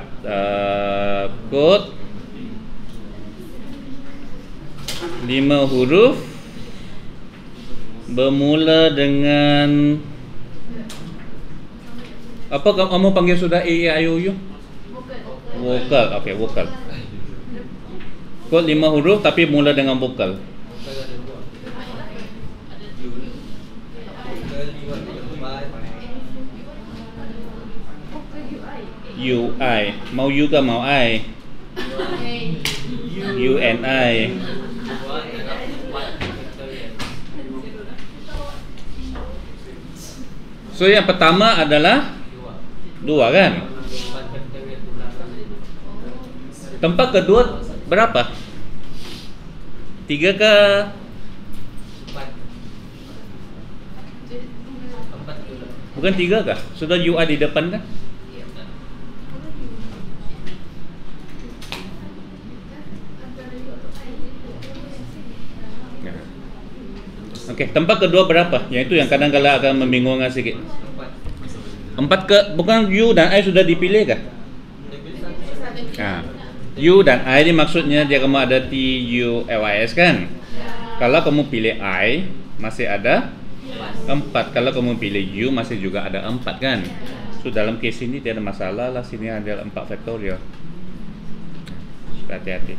kod 5 huruf bermula dengan apa kamu panggil sudah A, I, O, U? Vokal. Okey, vokal. Kod 5 huruf tapi mula dengan vokal. U, I. Mau U ke mau I? U and I. So yang pertama adalah 2 kan? Tempat kedua berapa? 3 ke Bukan 3 kah? Sudah UA di depan kan? Okey, tempat kedua berapa? Yang itu yang kadang-kadang akan membingungkan sikit. 4 ke, bukan U dan I sudah dipilih kah? U dan I ni maksudnya dia kamu ada T, U, L, I, S kan? Kalau kamu pilih I, masih ada 4. Kalau kamu pilih U, masih juga ada 4 kan? So dalam case ini tidak ada masalah lah, sini ada 4 faktorial. Hati-hati.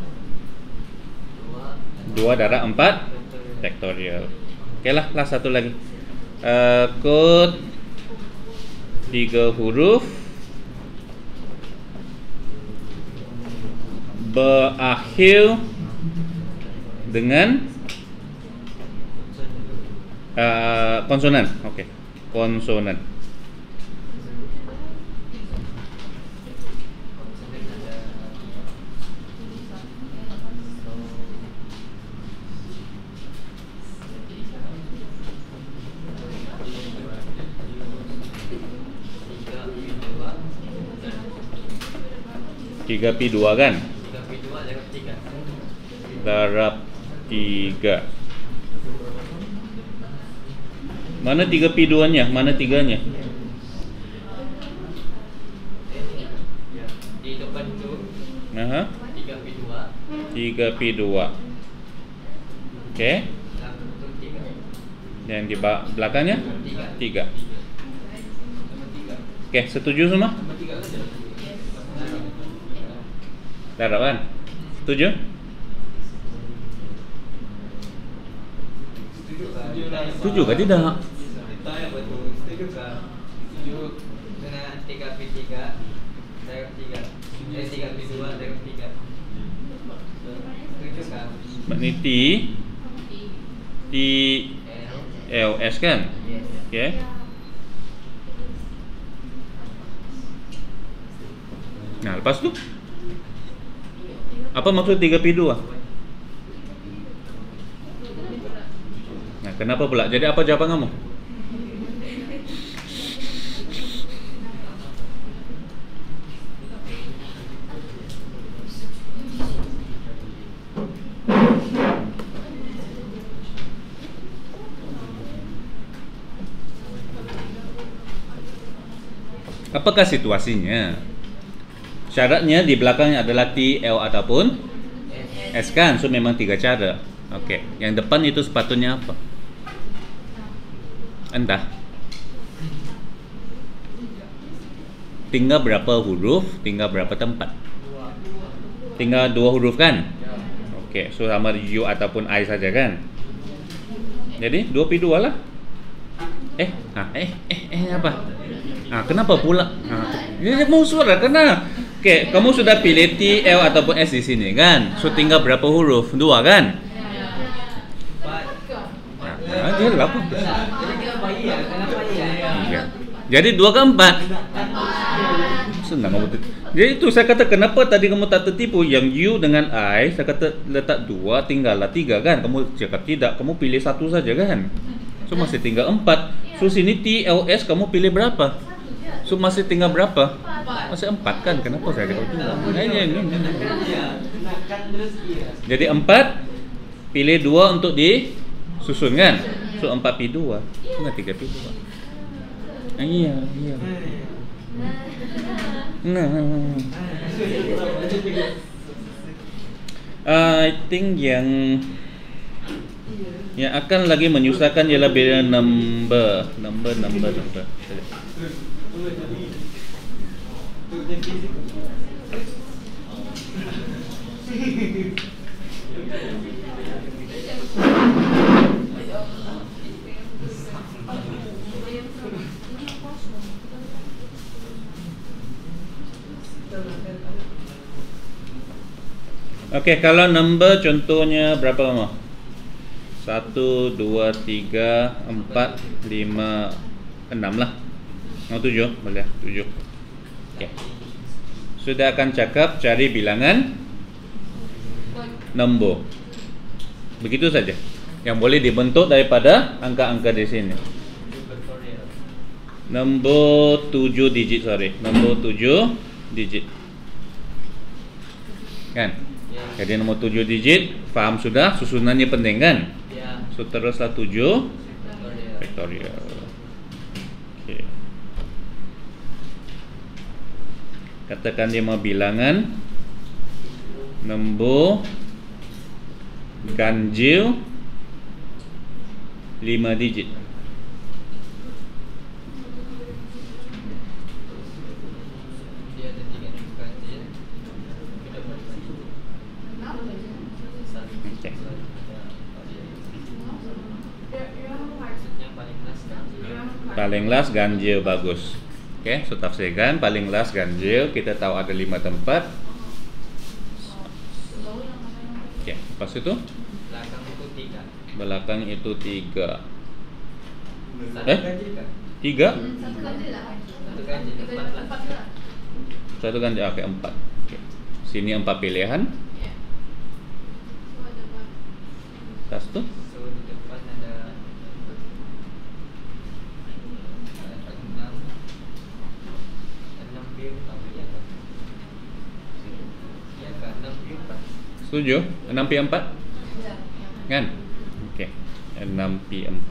2 darab 4 faktorial. Okey lah, satu lagi. Kod 3 huruf berakhir dengan konsonan. Okey, konsonan. Tiga pi 2 kan? 3 pi 2 Darab darab 3. 3. Mana 3 pi 2 nya? Mana 3 nya? Di depan tu 3 3 pi 2. 3 pi 2. Okey. Dan di belakangnya 3. Okey, setuju semua? Darab kan? Setuju? Setuju ke tidak? Setuju kah? Setuju dengan 3 pi 3 darab 3. 3 pi 2 darab 3. Setuju kah? Maknanya T L S kan? Yes. Okey. Nah, lepas tu apa maksud 3 pi 2? Nah, kenapa pula? Jadi apa jawapan kamu? Apakah situasinya? Syaratnya di belakangnya adalah T, L ataupun S kan? So memang 3 cara. Okey, yang depan itu sepatutnya apa? Entah. Tinggal berapa huruf, tinggal berapa tempat? Tinggal 2 huruf kan? Okey, so sama U ataupun I saja kan? Jadi 2 pi 2 lah. Apa? Kenapa pula? Dia mau suara kena. Okey, kamu sudah pilih T, L ataupun S di sini kan? So tinggal berapa huruf? 2 kan? Dia apa? Jadi 2 ke 4? Senang kamu. Jadi itu saya kata kenapa tadi kamu tak tertipu. Yang U dengan I, saya kata letak 2, tinggallah 3 kan? Kamu cakap tidak, kamu pilih 1 saja kan? So masih tinggal 4. So sini T, L, S kamu pilih berapa? So masih tinggal berapa? Masih 4 kan? Kenapa saya kata itu? Jadi 4 pilih 2 untuk disusun kan? So 4 pi 2. Bukan 3 pi 2. Iya. Nah. I think yang akan lagi menyusahkan ialah bila number. Okey, kalau number contohnya berapa lama? 1, 2, 3, 4, 5, 6 lah. Mau 7? Boleh 7. Okey. Sudah akan cakap cari bilangan nombor. Begitu saja. yang boleh dibentuk daripada angka-angka di sini. Nombor 7 digit, nombor 7 digit. Kan? Jadi nombor 7 digit, faham sudah? Susunannya penting kan? So teruslah 7 faktorial. Okey. Katakan dia mau bilangan nombor ganjil 5 digit. Paling last ganjil, bagus. Okey, so tafsirkan paling last ganjil, kita tahu ada 5 tempat. Okey, lepas itu belakang itu 3. 3? Satu ganjil, okey, 4. Okay. Sini 4 pilihan. Atas tu setuju? 6P4? Kan? Okey. 6P4.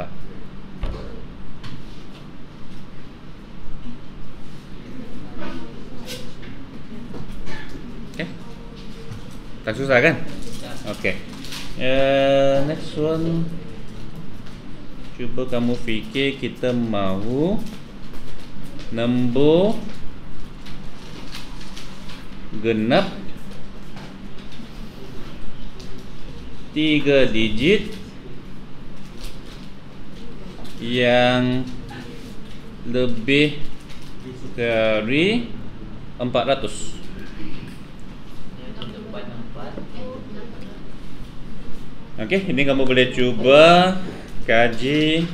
Okey. Tak susah kan? Okey. Next one. Cuba kamu fikir kita mahu nombor genap 3 digit yang lebih dari 400. Okey, ini kamu boleh cuba kaji.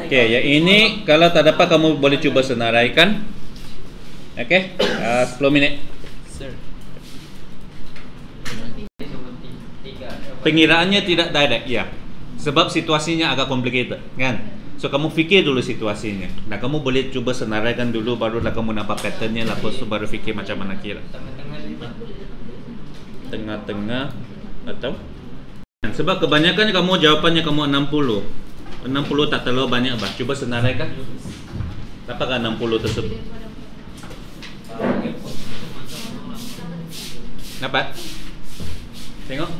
Okey, yang ini kalau tak dapat kamu boleh cuba senaraikan. Okey, 10 minit. Pengiraannya tidak direct, ya. Sebab situasinya agak complicated, kan? So kamu fikir dulu situasinya. Nah, kamu boleh cuba senaraikan dulu, barulah kamu nampak patternnya, lepas tu baru fikir macam mana kira. Tengah-tengah atau? Sebab kebanyakan kamu jawapannya kamu 60. 60 tak terlalu banyak, bah. Cuba senaraikan. Apakah 60 tersebut? Dapat? Tengok.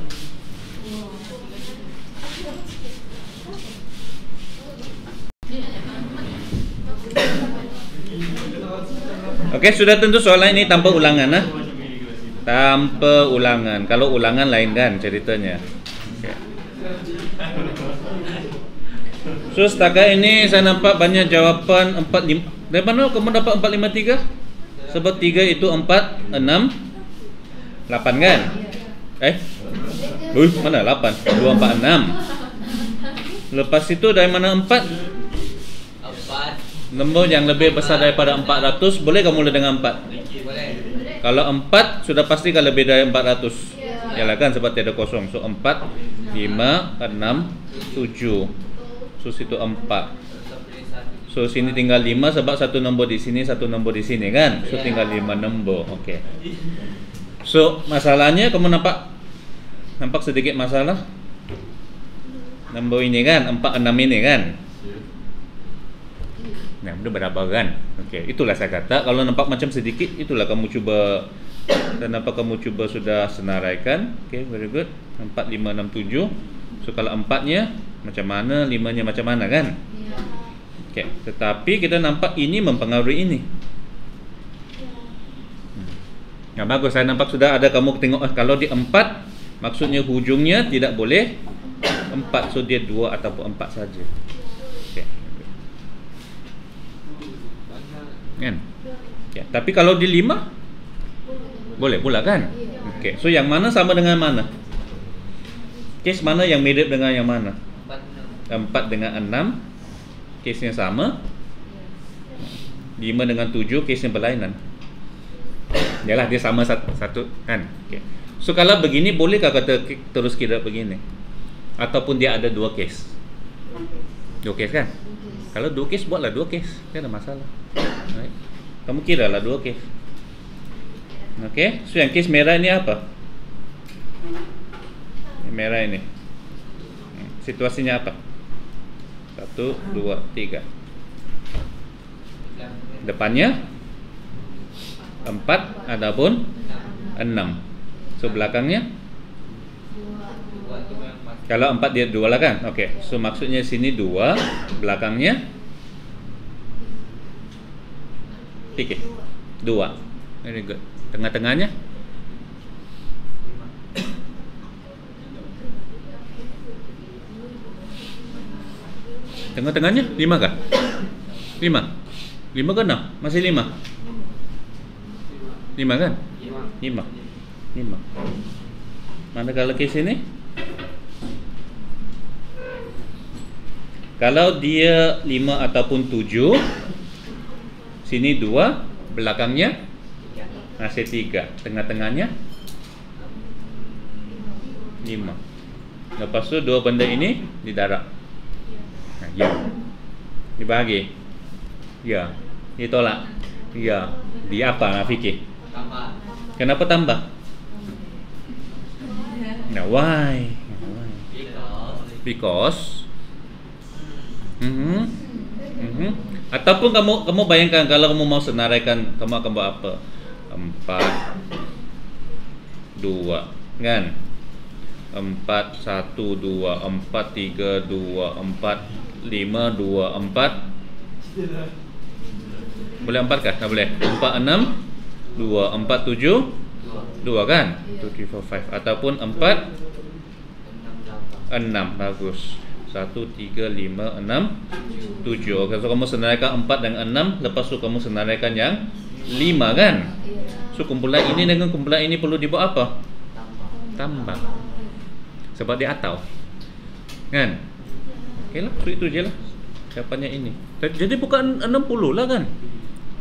Okey, sudah tentu soalan ini tanpa ulangan, nah. Tanpa ulangan. Kalau ulangan lain kan ceritanya. Okay. So setakat ini saya nampak banyak jawapan 45. Dari mana kamu dapat 453? Sebab 3 itu 4, 6, 8 kan? Mana 8? 2, 4, 6. Lepas itu dari mana 4? Nombor yang lebih besar daripada 400, boleh kamu mula dengan 4? Boleh. Kalau 4 sudah pasti kan lebih dari 400. Yalah kan, sebab tiada kosong. So 4, 5, 6, 7. So situ 4. So sini tinggal 5 sebab satu nombor di sini, satu nombor di sini kan. So tinggal 5 nombor. Okey. So masalahnya kamu nampak sedikit masalah. Nombor ini kan, 4, 6 ini kan. Nah, udah berapa kan? Okey, itulah saya kata kalau nampak macam sedikit, itulah kamu cuba. Dan apa kamu cuba sudah senaraikan. Okey, very good. 4, 5, 6, 7. So kalau 4-nya macam mana, 5-nya macam mana kan? Okey, tetapi kita nampak ini mempengaruhi ini. Nah, bagus, saya nampak sudah ada kamu tengok kalau di 4 maksudnya hujungnya tidak boleh 4, so dia 2 ataupun 4 saja. Okey. Kan? Ya, tapi kalau di 5 boleh pula kan? Okey. So yang mana sama dengan mana? Kes mana yang mirip dengan yang mana? 4 dengan 6. Kesnya sama. 5 dengan 7 kesnya berlainan. Yalah, dia sama satu kan. Okay. So kalau begini, bolehkah kata terus kira begini? Ataupun dia ada 2 kes? 2 kes kan? Kalau 2 kes, buatlah 2 kes. Tidak ada masalah. Right. Kamu kira lah 2 kes. Okay. So yang kes merah ini apa? Yang merah ini situasinya apa? 1, 2, 3. Depannya 4 ataupun 6. So belakangnya, kalau 4 dia 2 lah kan. Okey. So maksudnya sini 2, belakangnya 3. 2. Very good. Tengah-tengahnya Tengah-tengahnya 5 kah? 5 ke 6? Masih 5? 5 kan? 5. Mana kalau kes ini? Kalau dia 5 ataupun 7, sini 2, belakangnya masih 3, tengah-tengahnya 5. Lepas tu 2 benda ini didarab. Ya. Dibagi. Ya. Ditolak. Ya. Dia apa nak fikir? Tambah. Kenapa tambah? Nah, why? Because. Ataupun kamu bayangkan kalau kamu mau senaraikan, kamu akan buat apa? 4 2 kan? 4 1 2 4 3 2 4 5 2 4. Boleh 4 kah? Tak boleh. 4 6 2 4 7 2 kan? 2 3 4 5 ataupun 4 6. Bagus. 1 3 5 6 7. Okay, so kamu senaraikan 4 dan 6, lepas tu kamu senaraikan yang 5 kan? So kumpulan ini dengan kumpulan ini perlu dibuat apa? Tambah. Sebab dia atau. Kan? Okeylah, so itu je lah jawapannya ini. Jadi bukan 60 lah kan?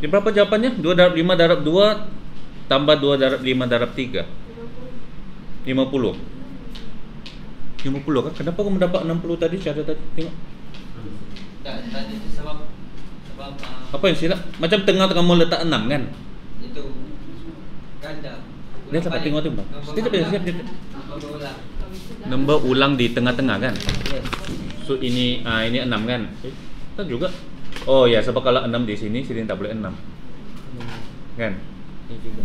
Jadi berapa jawapannya? 2 darab 5 darab 2 tambah 2 darab 5 darab 3. 50. 50 kan? Kenapa kamu dapat 60 tadi? Cara tadi tengok. Tadi sebab apa yang silap? Macam tengah kamu letak 6 kan? itu ganda. Dia sampai tengok tu bang. Siap. Ulang. Nombor ulang di tengah-tengah kan? Yes. So ini 6 kan? Tak juga. Oh ya, sebab kalau 6 di sini tak boleh 6. Kan? Ini juga.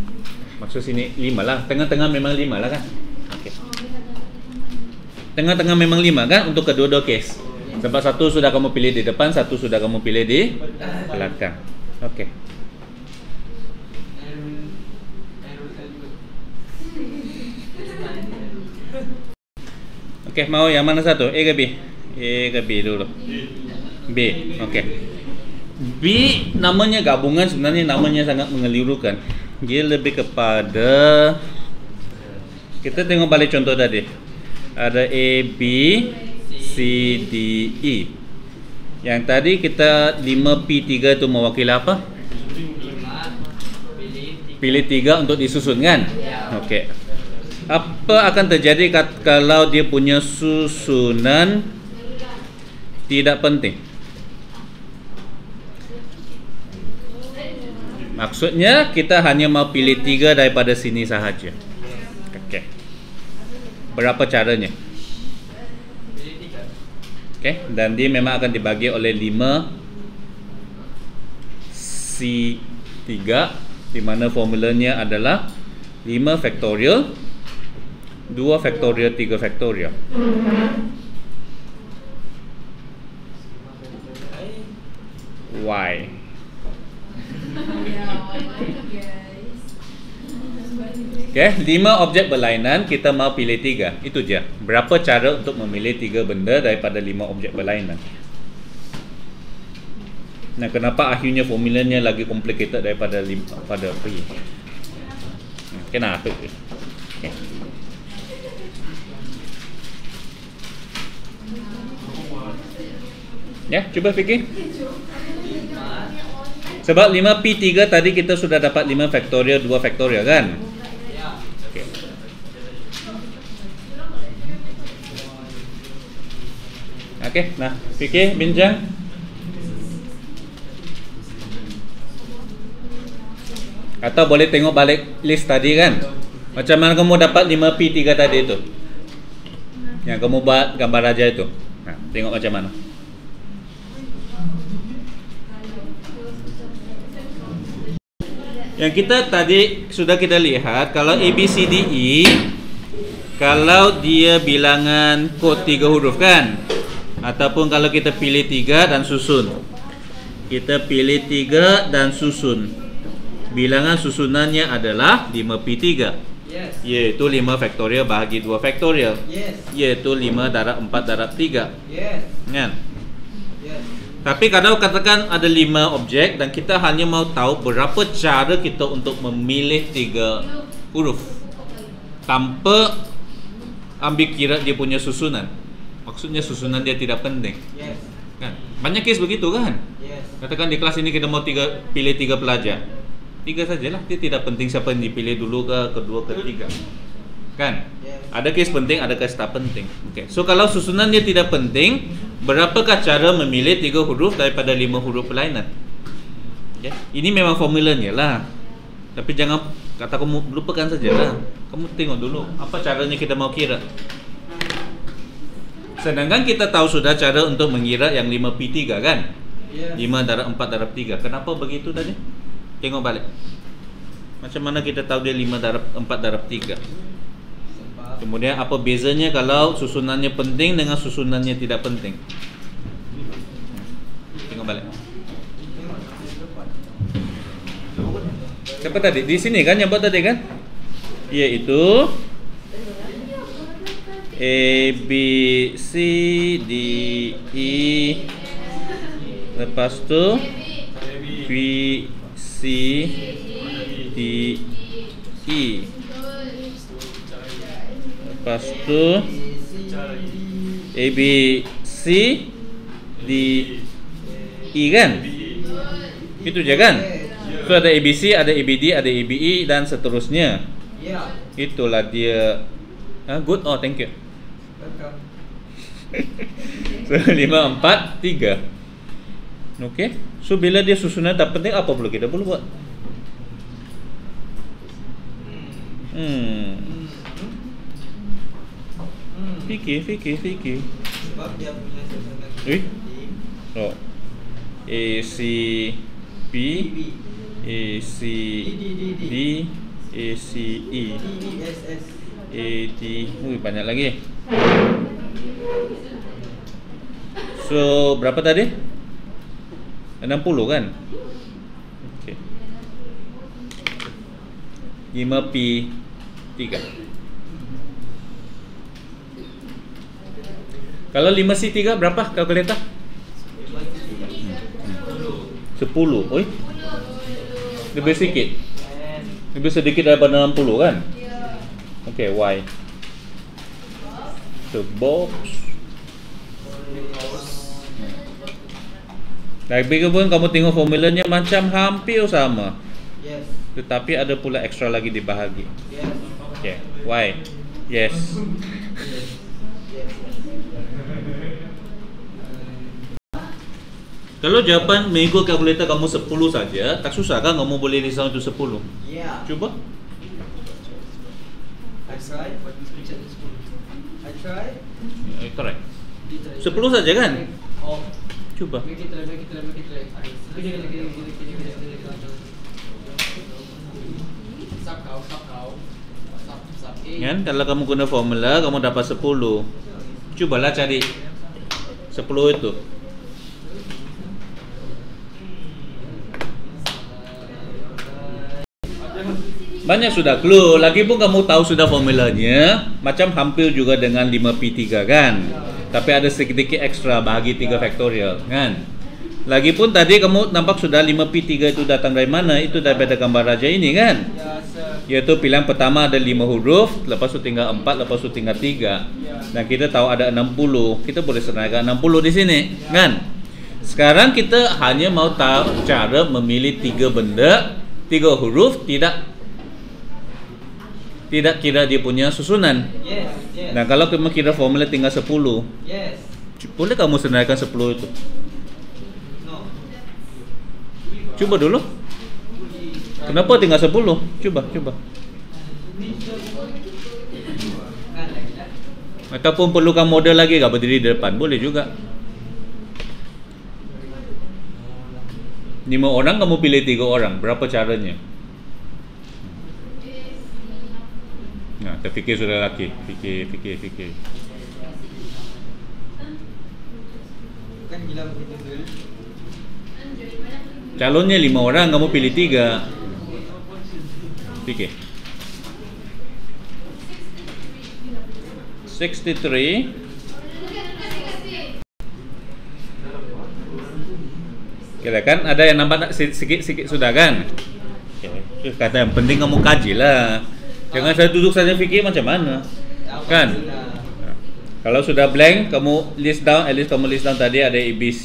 Maksud sini 5 lah. Tengah-tengah memang 5 lah kan? Okey. Tengah-tengah memang 5 kan untuk kedua-dua kes. Sebab satu sudah kamu pilih di depan, satu sudah kamu pilih di belakang. Okey. Okey, mau yang mana satu? A ke B? A ke B dulu. B. Okey. B namanya gabungan, sebenarnya namanya sangat mengelirukan. Dia lebih kepada, kita tengok balik contoh tadi. Ada A, B, C, D, E. Yang tadi kita 5P3 itu mewakili apa? Pilih 3 untuk disusun kan? Okey. Apa akan terjadi kalau dia punya susunan tidak penting? Maksudnya kita hanya mau pilih 3 daripada sini sahaja. Okey. Berapa caranya? Okey, dan dia memang akan dibagi oleh 5 C3, di mana formulanya adalah 5 faktorial 2 faktorial 3 faktorial. Why? Okay, 5 objek berlainan, kita mau pilih 3. Itu je. Berapa cara untuk memilih 3 benda daripada 5 objek berlainan? Nah, kenapa akhirnya formulanya lagi complicated daripada pada P? Kenapa? Okay. Ya, coba fikir. Sebab 5P3 tadi kita sudah dapat 5 faktorial 2 faktorial kan? Okay. Okey, nah, fikir, bincang. Atau boleh tengok balik list tadi kan? Macam mana kamu dapat 5P3 tadi itu? Yang kamu buat gambar raja itu. Nah, tengok macam mana. Yang kita tadi sudah kita lihat kalau A, B, C, D, E, kalau dia bilangan kod 3 huruf kan, ataupun kalau kita pilih 3 dan susun, kita pilih 3 dan susun, bilangan susunannya adalah 5P3, yaitu 5 faktorial bahagi 2 faktorial, yaitu 5 darab 4 darab 3, kan? Tapi kalau katakan ada 5 objek dan kita hanya mau tahu berapa cara kita untuk memilih 3 huruf tanpa ambil kira dia punya susunan. Maksudnya susunan dia tidak penting. Kan? Banyak kes begitu kan? Katakan di kelas ini kita mau pilih 3 pelajar. 3 sajalah, dia tidak penting siapa yang dipilih dulu ke kedua ke ketiga. Kan? Ada kes penting, ada kes tak penting. Okay. So kalau susunan dia tidak penting, berapakah cara memilih 3 huruf daripada 5 huruf perlainan? Okay. Ini memang formulanya lah. Tapi jangan kata kamu lupakan sajalah. Kamu tengok dulu apa caranya kita mau kira. Sedangkan kita tahu sudah cara untuk mengira yang 5P3 kan? 5 darab 4 darab 3. Kenapa begitu tadi? Tengok balik. Macam mana kita tahu dia 5 darab 4 darab 3? Kemudian apa bezanya kalau susunannya penting dengan susunannya tidak penting? Tengok balik. Siapa tadi? Di sini kan yang buat tadi kan? Yaitu A, B, C, D, E. Lepas tu B, C, D, E. Lepas tu A, B, C, D, E kan? Itu je kan? So ada A, B, C, ada A, B, D, ada A, B, E dan seterusnya. Itulah dia. Good, oh thank you. So 5, 4, 3. Okay. So bila dia susunan tak penting, apa perlu kita perlu buat? Fikir. Sebab dia punya susunan penting. Oh. A, C, B, A, C, D, A, C, E, A, D. Banyak lagi. So berapa tadi? 60 kan? Okay. 5P3. Kalau 5C3 berapa kalkulator? 10. Oi. Lebih sedikit. Lebih sedikit daripada 60 kan? Okay, Y. So box. Tapi pun kamu tengok formulanya macam hampir sama. Tetapi ada pula ekstra lagi dibahagi. Okay, Y. Yes. Kalau jawapan mengikut kalkulator kamu 10 saja, tak susah kan kamu boleh risau itu 10? Cuba. I try. 10 saja kan? Cuba. Kan kalau kamu guna formula kamu dapat 10. Cubalah cari 10 itu. Banyak sudah clue. Lagi pun kamu tahu sudah formulanya. Macam hampir juga dengan 5P3 kan. Tapi ada sedikit ekstra bahagi 3 faktorial kan. Lagipun tadi kamu nampak sudah 5P3 itu datang dari mana? Itu daripada gambar raja ini kan. Yaitu pilihan pertama ada 5 huruf, lepas itu tinggal 4, lepas itu tinggal 3. Dan kita tahu ada 60. Kita boleh senaraikan 60 di sini kan. Sekarang kita hanya mau tahu cara memilih 3 benda, 3 huruf, tidak kira dia punya susunan. Yes, yes. Nah, kalau kamu kira formula tinggal 10, Yes. boleh kamu senaraikan 10 itu? No. Coba dulu. Kenapa tinggal 10? Coba. Ataupun perlukan model lagi kah berdiri di depan? Boleh juga. 5 orang kamu pilih 3 orang. Berapa caranya? Nah, terfikir sudah laki. Fikir. Kan gila begitu dulu. Calonnya 5 orang, kamu pilih 3. Fikir. 63. Kira kan ada yang nampak sikit sudah kan? Okay. Kata yang penting kamu kaji lah. Jangan saya duduk saja fikir macam mana. Kan? Kalau sudah blank, kamu list down, at least kamu list down tadi ada ABC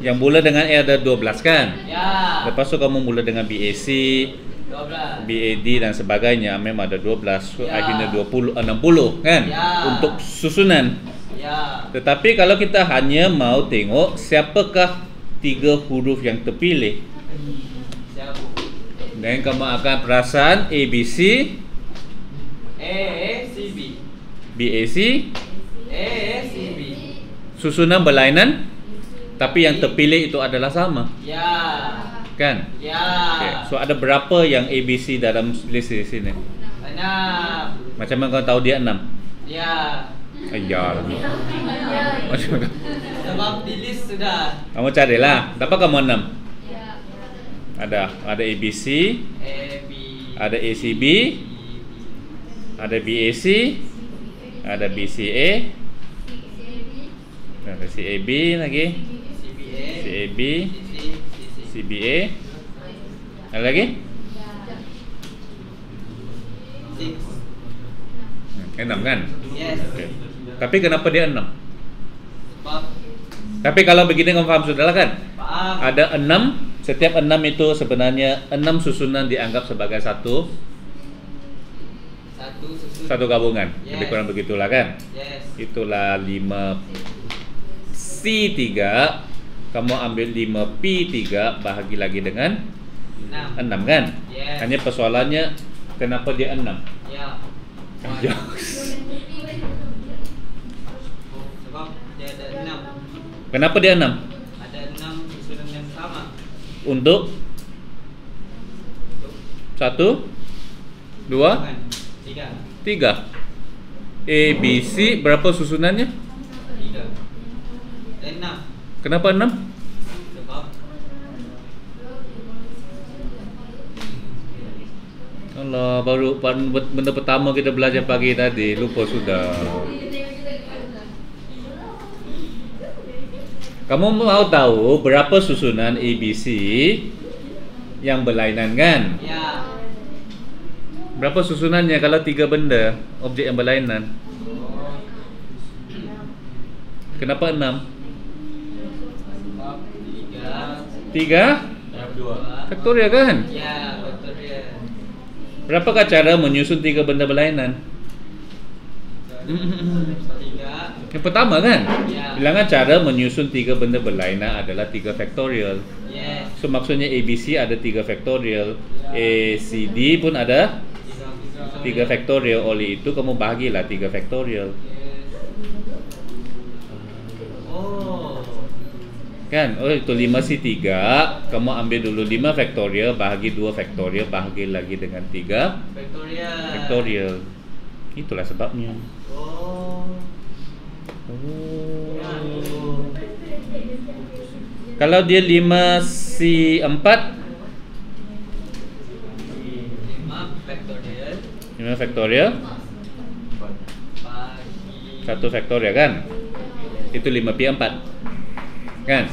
yang mula dengan E ada 12 kan? Ya. Lepas tu kamu mula dengan BAC, 12. BAD dan sebagainya, memang ada 12. So Ya. akhirnya 60 kan? Ya. Untuk susunan. Ya. Tetapi kalau kita hanya mau tengok siapakah 3 huruf yang terpilih, Siap. dan kamu akan perasan ABC, CB. BAC, CB. susunan berlainan, tapi yang terpilih itu adalah sama, Ya. kan? Ya. Okay. So ada berapa yang ABC dalam list di sini? 6. Macam mana kau tahu dia 6? Ya. Ayah. Macam mana? Sebab di list sudah. Kamu carilah. Dapat kamu 6? Ada ABC, AB. ada ACB, ada BAC, ada BCA, ada CAB lagi, CBA. CAB, CC. CBA, ada lagi? 6. 6 kan? Yes. Okay. Tapi kenapa dia 6? Sebab Tapi kalau begini kamu faham sudah lah kan? paham. Ada 6, setiap 6 itu sebenarnya 6 susunan dianggap sebagai satu gabungan. Yes. Lebih kurang begitulah kan? Yes. Itulah 5C3. Kamu ambil 5P3 bahagi lagi dengan 6 kan? Yes. Hanya persoalannya kenapa dia 6? Ya. Ya. Sebab dia ada 6. Kenapa dia 6? Ada 6 susunan yang sama. Untuk 1 2 3. 3. ABC berapa susunannya? 3. 6. Kenapa 6? Sebab Allah, baru benda pertama kita belajar pagi tadi, lupa sudah. Kamu mau tahu berapa susunan ABC yang berlainan kan? ya. Berapa susunannya kalau 3 benda objek yang berlainan? Kenapa 6? Sebab 3. 3 2. faktorial kan? Ya, betul dia. Berapakah cara menyusun 3 benda berlainan? 3. Yang pertama kan? Ya. Bilangan cara menyusun 3 benda berlainan adalah 3 faktorial. Yes. So maksudnya ABC ada 3 faktorial, ACD pun ada 3 faktorial. Oleh itu kamu bahagilah 3 faktorial. Oh. Kan? Oh itu 5C3. Kamu ambil dulu 5 faktorial bahagi 2 faktorial bahagi lagi dengan 3 faktorial. Itulah sebabnya. Oh. Kalau dia 5C4, 5 faktorial 1 faktorial kan? Itu 5P4 kan?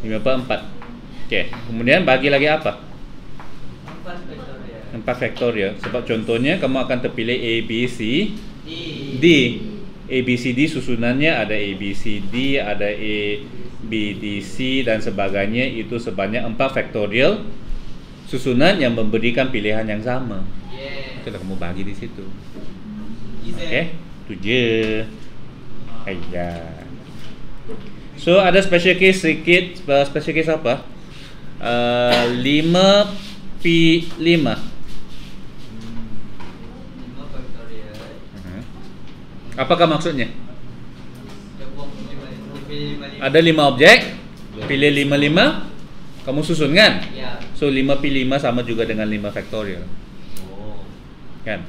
5P4. Oke, kemudian bagi lagi apa? 4 faktorial. Sebab contohnya kamu akan terpilih A, B, C, D. A, B, C, D susunannya ada A, B, C, D, ada A, B, D, C dan sebagainya itu sebanyak 4 faktorial susunan yang memberikan pilihan yang sama. Itulah kamu bagi di situ. Okey, itu je. Ayah. So ada special case sedikit. Special case apa? 5P5. Apakah maksudnya? Ada 5 objek, pilih 5, kamu susun kan? So 5P5 sama juga dengan 5 faktorial. Kan?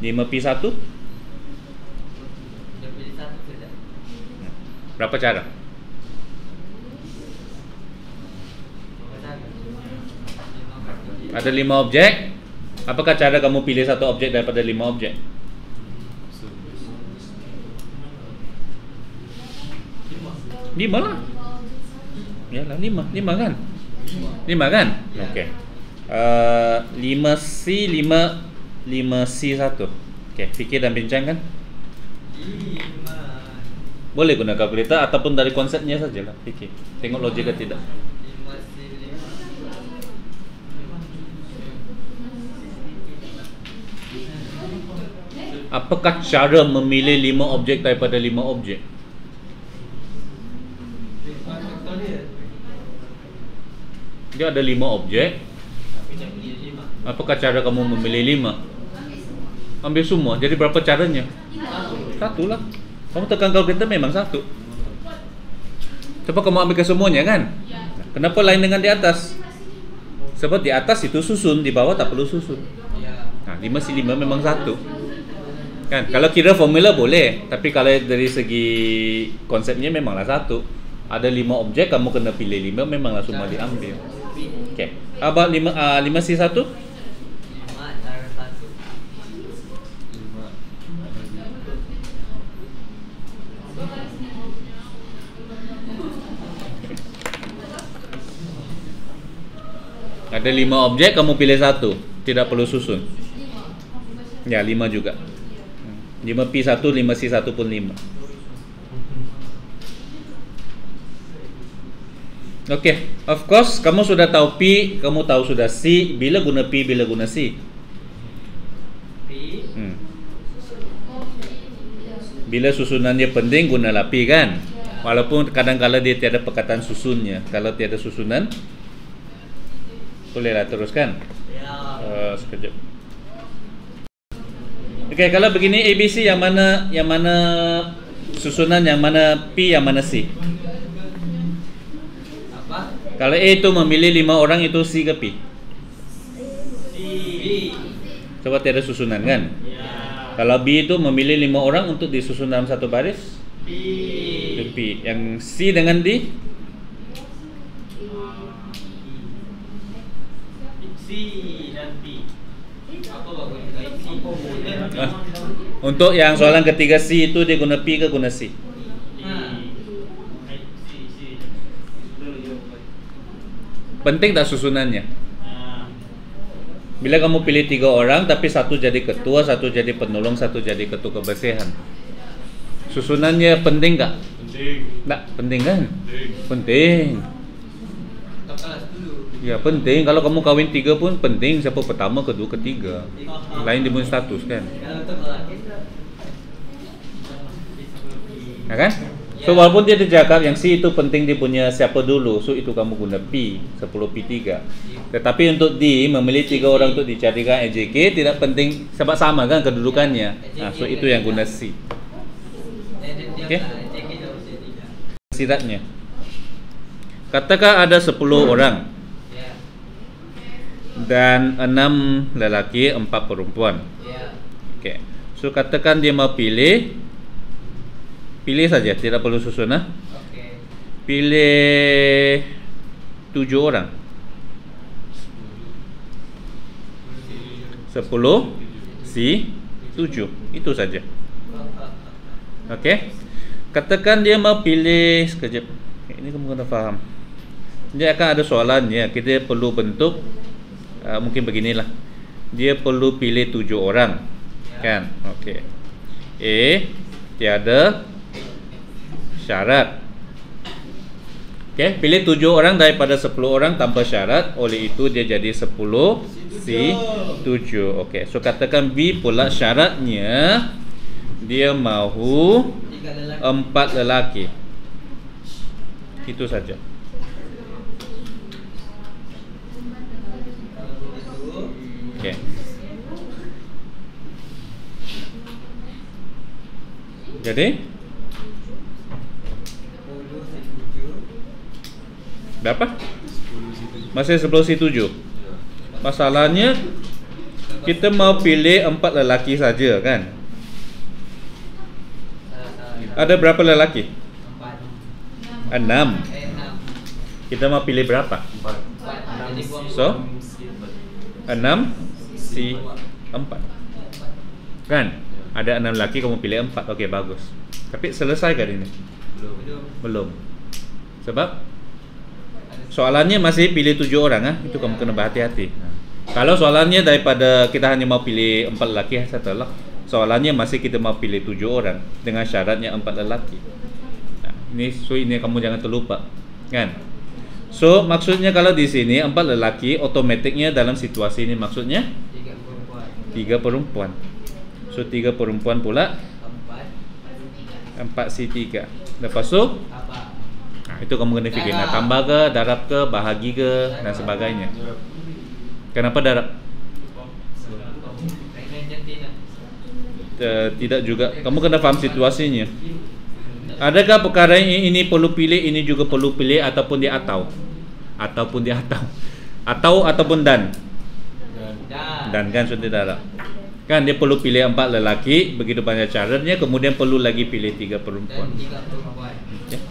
5P1? Berapa cara? Ada 5 objek. Apakah cara kamu pilih satu objek daripada 5 objek? 5 lah. Yalah 5 kan? 5 kan? Okey. 5C 5C1. Okey, fikir dan bincangkan. Boleh guna kalkulator ataupun dari konsepnya sajalah. Fikir. Tengok logik ke tidak. Apakah cara memilih 5 objek daripada 5 objek? Dia ada 5 objek. Apakah cara kamu memilih 5? Ambil semua. Jadi berapa caranya? Satu lah. Kamu tekan kalkulator memang satu. Sebab kamu ambil ke semuanya kan? Kenapa lain dengan di atas? Sebab di atas itu susun, di bawah tak perlu susun. Nah, 5C5 memang satu. Kan? Kalau kira formula boleh, tapi kalau dari segi konsepnya memanglah satu. Ada 5 objek, kamu kena pilih 5, memanglah semua diambil. Okey. About 5C1? 5 cara 1. Ada 5 objek, kamu pilih satu. Tidak perlu susun. Ya, 5 juga. 5P1, 5C1 pun 5. Okey, of course kamu sudah tahu P, kamu tahu sudah C. Bila guna P, bila guna C? Bila susunannya penting, gunalah P kan? Walaupun kadang-kadang dia tiada perkataan susunnya. Kalau tiada susunan, bolehlah teruskan. Sekejap. Okey, kalau begini ABC yang mana susunan, yang mana P, yang mana C? Kalau A itu memilih 5 orang, itu C ke P? Coba tiada susunan kan? Kalau B itu memilih 5 orang untuk disusun dalam satu baris, itu P. Yang C dengan D? C dan P. Untuk yang soalan ketiga C itu dia guna P ke guna C? Penting tak susunannya? Bila kamu pilih 3 orang, tapi satu jadi ketua, satu jadi penolong, satu jadi ketua kebersihan, susunannya penting tak? Penting. Tak penting kan? Penting. Ya penting. Kalau kamu kawin 3 pun penting. Siapa pertama, kedua, ketiga. Lain dia punya status kan? Ya kan? So walaupun dia cakap yang C itu penting dia punya siapa dulu, so itu kamu guna P 10P3. Tetapi untuk D memilih 3 orang untuk dicarikan AJK tidak penting sebab sama kan kedudukannya. So itu yang guna C. Okey. Siratnya. Katakan ada 10 orang dan 6 lelaki, 4 perempuan. Okey. So katakan dia mau pilih saja, tidak perlu susun lah. Pilih 7 orang. 10 C 7. Itu saja. Okey. Katakan dia mau pilih, sekejap. Ini kamu kena faham. Dia akan ada soalannya. Kita perlu bentuk mungkin beginilah. Dia perlu pilih 7 orang. Kan? Okey. A tiada syarat. Okey, pilih 7 orang daripada 10 orang tanpa syarat. Oleh itu dia jadi 10 si 7. Okey, so katakan B pula syaratnya dia mahu 4 lelaki. Itu saja. Okey. Jadi berapa? Masih 10 si 7. Masalahnya kita mau pilih 4 lelaki saja kan? Ada berapa lelaki? 6. Kita mau pilih berapa? So 6 si 4. Kan? Ada 6 lelaki, kamu pilih 4. Okey, bagus. Tapi selesai kan ini? Belum. Sebab soalannya masih pilih 7 orang Itu kamu kena berhati-hati. Kalau soalannya daripada kita hanya mau pilih 4 lelaki setelah soalannya masih kita mau pilih 7 orang dengan syaratnya 4 lelaki. Ini kamu jangan terlupa, kan? So maksudnya kalau di sini 4 lelaki, otomatiknya dalam situasi ini maksudnya 3 perempuan. So 3 perempuan pula 4 si 3. Lepas tu itu kamu kena fikir nak tambah ke, darab ke, bahagi ke dan sebagainya. Kenapa darab? Tidak juga. Kamu kena faham situasinya. Adakah perkara ini perlu pilih, ini juga perlu pilih, ataupun dia atau ataupun dan kan sudah darab. Kan dia perlu pilih 4 lelaki, begitu banyak caranya, kemudian perlu lagi pilih 3 perempuan. Okay.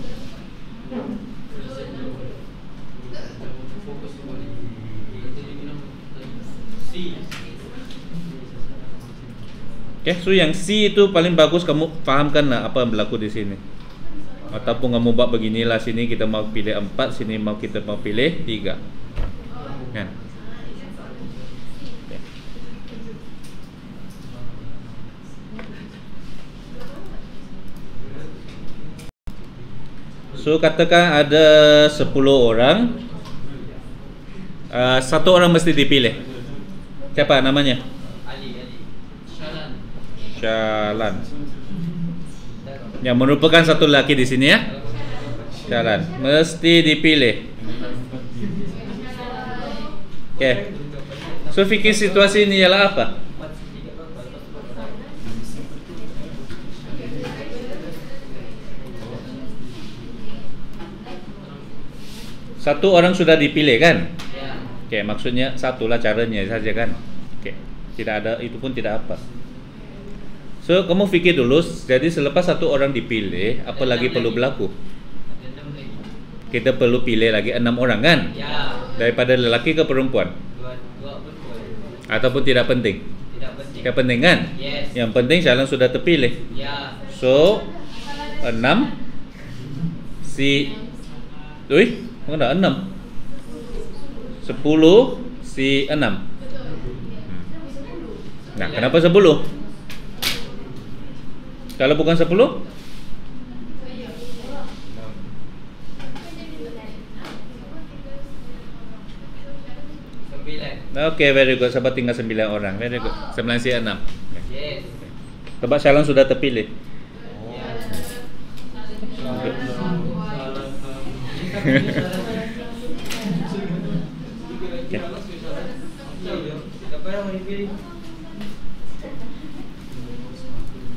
Okay, so yang C itu paling bagus kamu fahamkan lah apa yang berlaku di sini. Ataupun kamu buat beginilah, sini kita mau pilih 4, sini kita mau pilih 3. Kan? Okay. So katakan ada 10 orang, 1 orang mesti dipilih. Siapa namanya? Syalan. Yang merupakan satu lelaki di sini ya. Syalan mesti dipilih. Okay. So fikir situasi ini ialah apa? Satu orang sudah dipilih kan? Okay, maksudnya satulah caranya saja kan? Okay. Tidak ada, itu pun tidak apa. So kamu fikir dulu, jadi selepas satu orang dipilih, apa lagi perlu berlaku? Kita perlu pilih lagi 6 orang kan? Daripada lelaki ke perempuan? Ataupun tidak penting? Tidak penting kan? Yang penting Syalan sudah terpilih. So 6 si mana 6? 10 si 6. Nah, kenapa 10? Kalau bukan 10? 9. Okay, very good. Sahabat tinggal 9 orang. Very good. 9 si 6. Yes. Sebab Syalan sudah terpilih.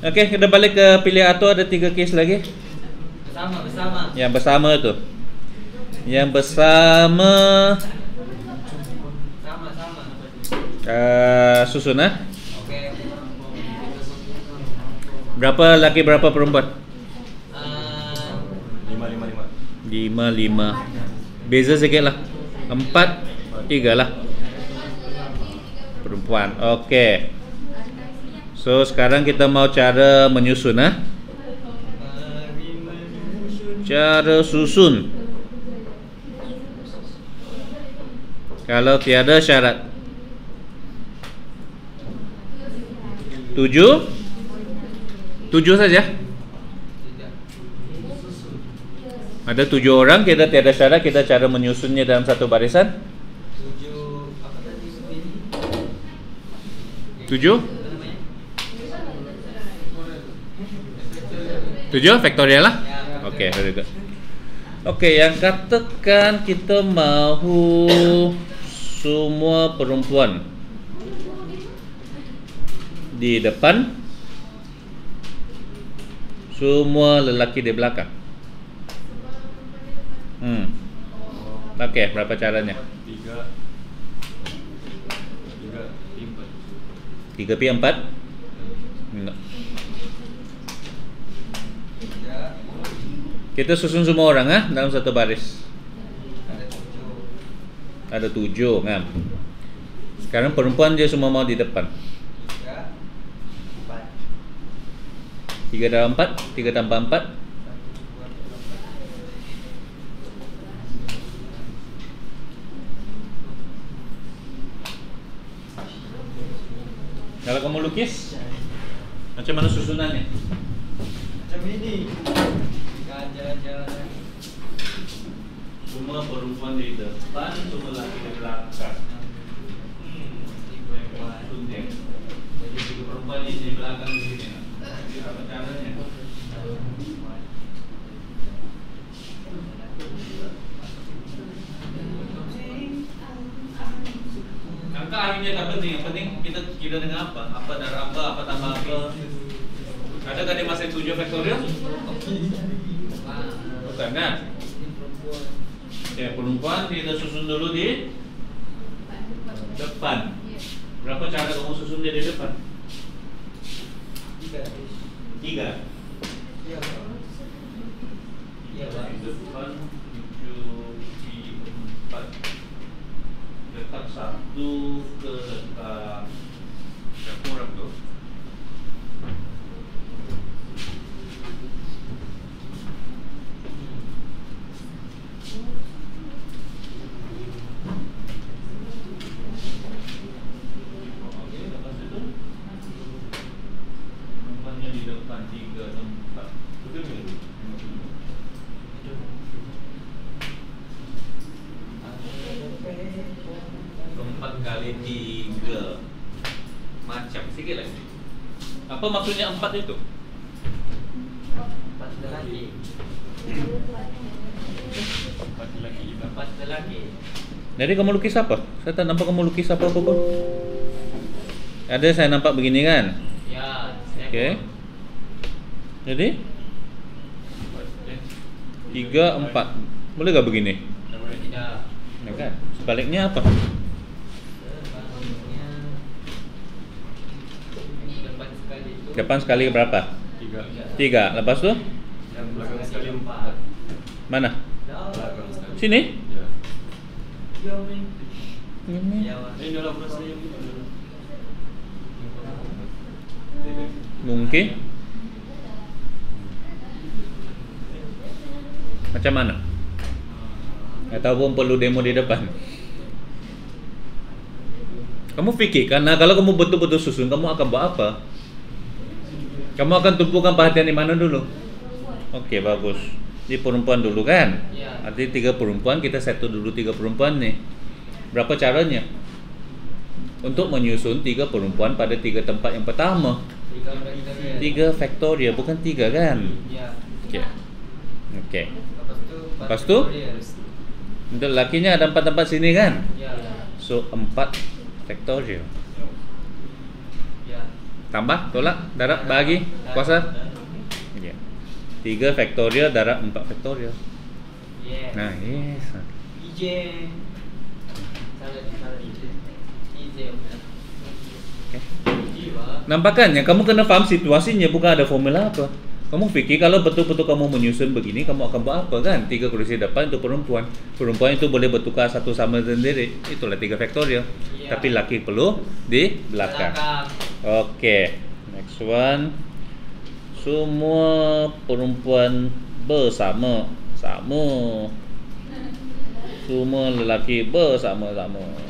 Okey, kita balik ke pilih atau ada 3 kes lagi. Bersama. Yang bersama tu. Yang bersama. Sama. Susun Okey. Berapa laki berapa perempuan? 5. Beza sikit lah. 4, 3 lah perempuan. Okey. So sekarang kita mau cara menyusun cara susun. Kalau tiada syarat 7 saja. Ada 7 orang, kita tiada syarat, kita cara menyusunnya dalam satu barisan. 7 faktorial lah. Oke, very good. Oke, yang katakan kita mahu semua perempuan di depan, semua lelaki di belakang. Oke, berapa caranya? 3/4. Enggak. Kita susun semua orang dalam satu baris. Ada 7 kan? Sekarang perempuan dia semua mau di depan. 3/4, 3 tambah 4. Kalau kamu lukis, macam mana susunannya? Macam ini. Semua perempuan di depan, semua laki di belakang. Jadi tiga perempuan di belakang di sini. Apa caranya? Angka akhirnya tak penting, yang penting kita kira dengan apa? Apa darah apa tambah apa? Adakah dia masih 7 faktorial? Bukan kan? Ya, perempuan kita susun dulu di depan. Berapa cara kamu susun dia di depan? 3. Depan 7/4. Letak 1 ke letak kurang tu. Di depan 3/4. Betul ke? 4 kali 3. Macam sikit lagi. Apa maksudnya 4 itu? 4 lelaki. 4 lelaki. Jadi kamu lukis apa? Saya tak nampak kamu lukis apa pun. Ada saya nampak begini kan? Ya. Okey. Jadi 3, 4. Boleh tak begini? Tidak. Ya kan? Sebaliknya apa? Depan sekali berapa? 3. Lepas tu? Belakang sekali 4. Mana? Belakang sekali. Sini? Ya. Ini. Ini dalam prosesnya. Mungkin. Macam mana? Ataupun perlu demo di depan? Kamu fikirkan, kalau kamu betul-betul susun, kamu akan buat apa? Kamu akan tumpukan perhatian di mana dulu? Okey, bagus. Di perempuan dulu kan? Ya. Artinya 3 perempuan, kita satu dulu 3 perempuan nih. Berapa caranya? Untuk menyusun 3 perempuan pada 3 tempat yang pertama. 3 faktorial, bukan 3 kan? Ya. Okey. Okey. Lepas tu? Untuk lakinya ada 4 tempat sini kan? Ya. So 4 faktorial. Ya. Tambah, tolak, darab, bagi, kuasa. Ya. 3 faktorial darab 4 faktorial. Yeah. Nah, yes. EJ. Salah EJ. Okay. Nampaknya kamu kena faham situasinya, bukan ada formula apa. Kamu fikir kalau betul-betul kamu menyusun begini, kamu akan buat apa kan? 3 kursi depan untuk perempuan. Perempuan itu boleh bertukar satu sama sendiri. Itulah 3 faktorial. Yeah. Tapi laki perlu di belakang. Okey. Next one. Semua perempuan bersama. Sama. Semua lelaki bersama-sama.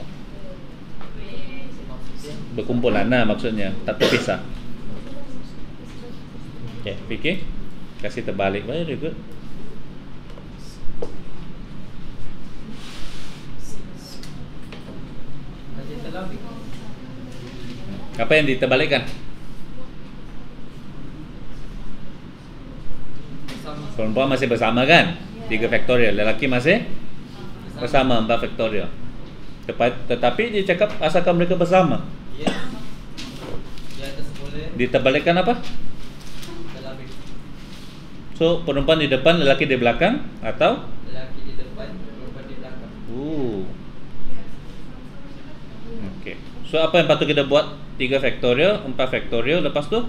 Berkumpulan maksudnya, tak terpisah. Okey, fikir. Kasih terbalik. Very good. Apa yang diterbalikan? Perempuan masih bersama kan? 3 faktorial. Lelaki masih bersama 4 faktorial. Tetapi dia cakap asalkan mereka bersama. Ya. Di atas boleh. Diterbalikkan apa? Terbalik. So perempuan di depan, lelaki di belakang, atau? Lelaki di depan, perempuan di belakang. Okay. So apa yang patut kita buat? 3 faktorial, 4 faktorial. Lepas tu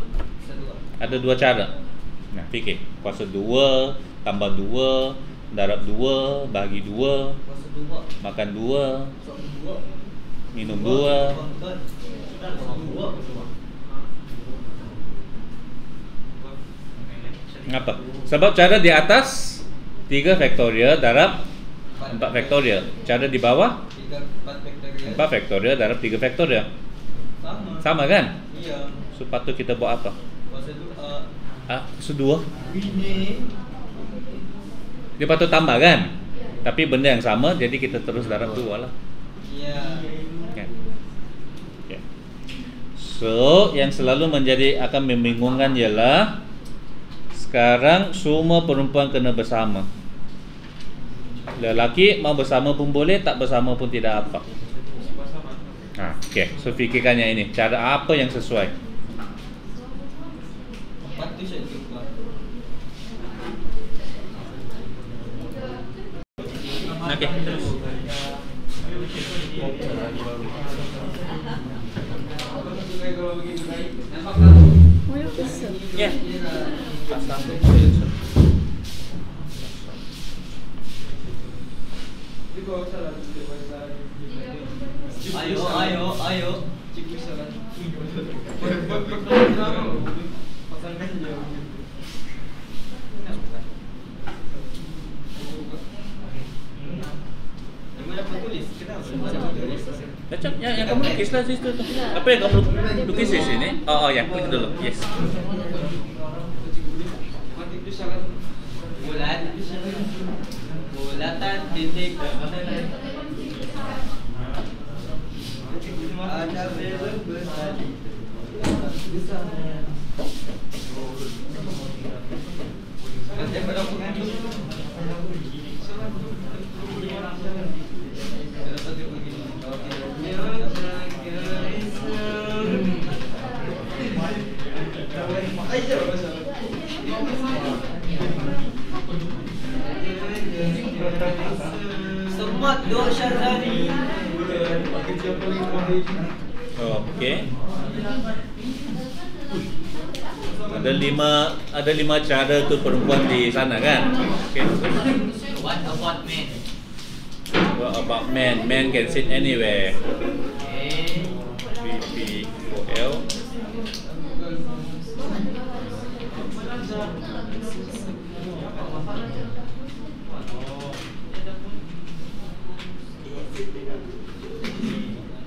ada 2 cara. Nah, fikir. Kuasa 2, tambah 2, darab 2, bahagi 2, Kuasa 2. makan 2, minum 2. Kenapa? Sebab cara di atas 3 faktorial darab 4 faktorial. Cara di bawah 4 4 faktorial darab 3 faktorial. Sama kan? Iya. So patut kita buat apa? Kuasa 2. Dia patut tambah kan? Tapi benda yang sama, jadi kita terus darab 2 lah. Iya. Okay. Okay. So yang selalu akan membingungkan ialah sekarang semua perempuan kena bersama. Lelaki mau bersama pun boleh, tak bersama pun tidak apa. Okay. So fikirkan yang ini. Cara apa yang sesuai? Okay, terus. Ya. Ayo. Macam yang kamu lukis lah situ tu. Apa yang kamu lukis di sini? Oh ya, klik dulu. Yes. Bulatan titik. Ada bel bertadi. Semat dok Syazali. Okey. Ada lima cara tu perempuan di sana kan? Okay. What about men? What about men? Men can sit anywhere. BPOL.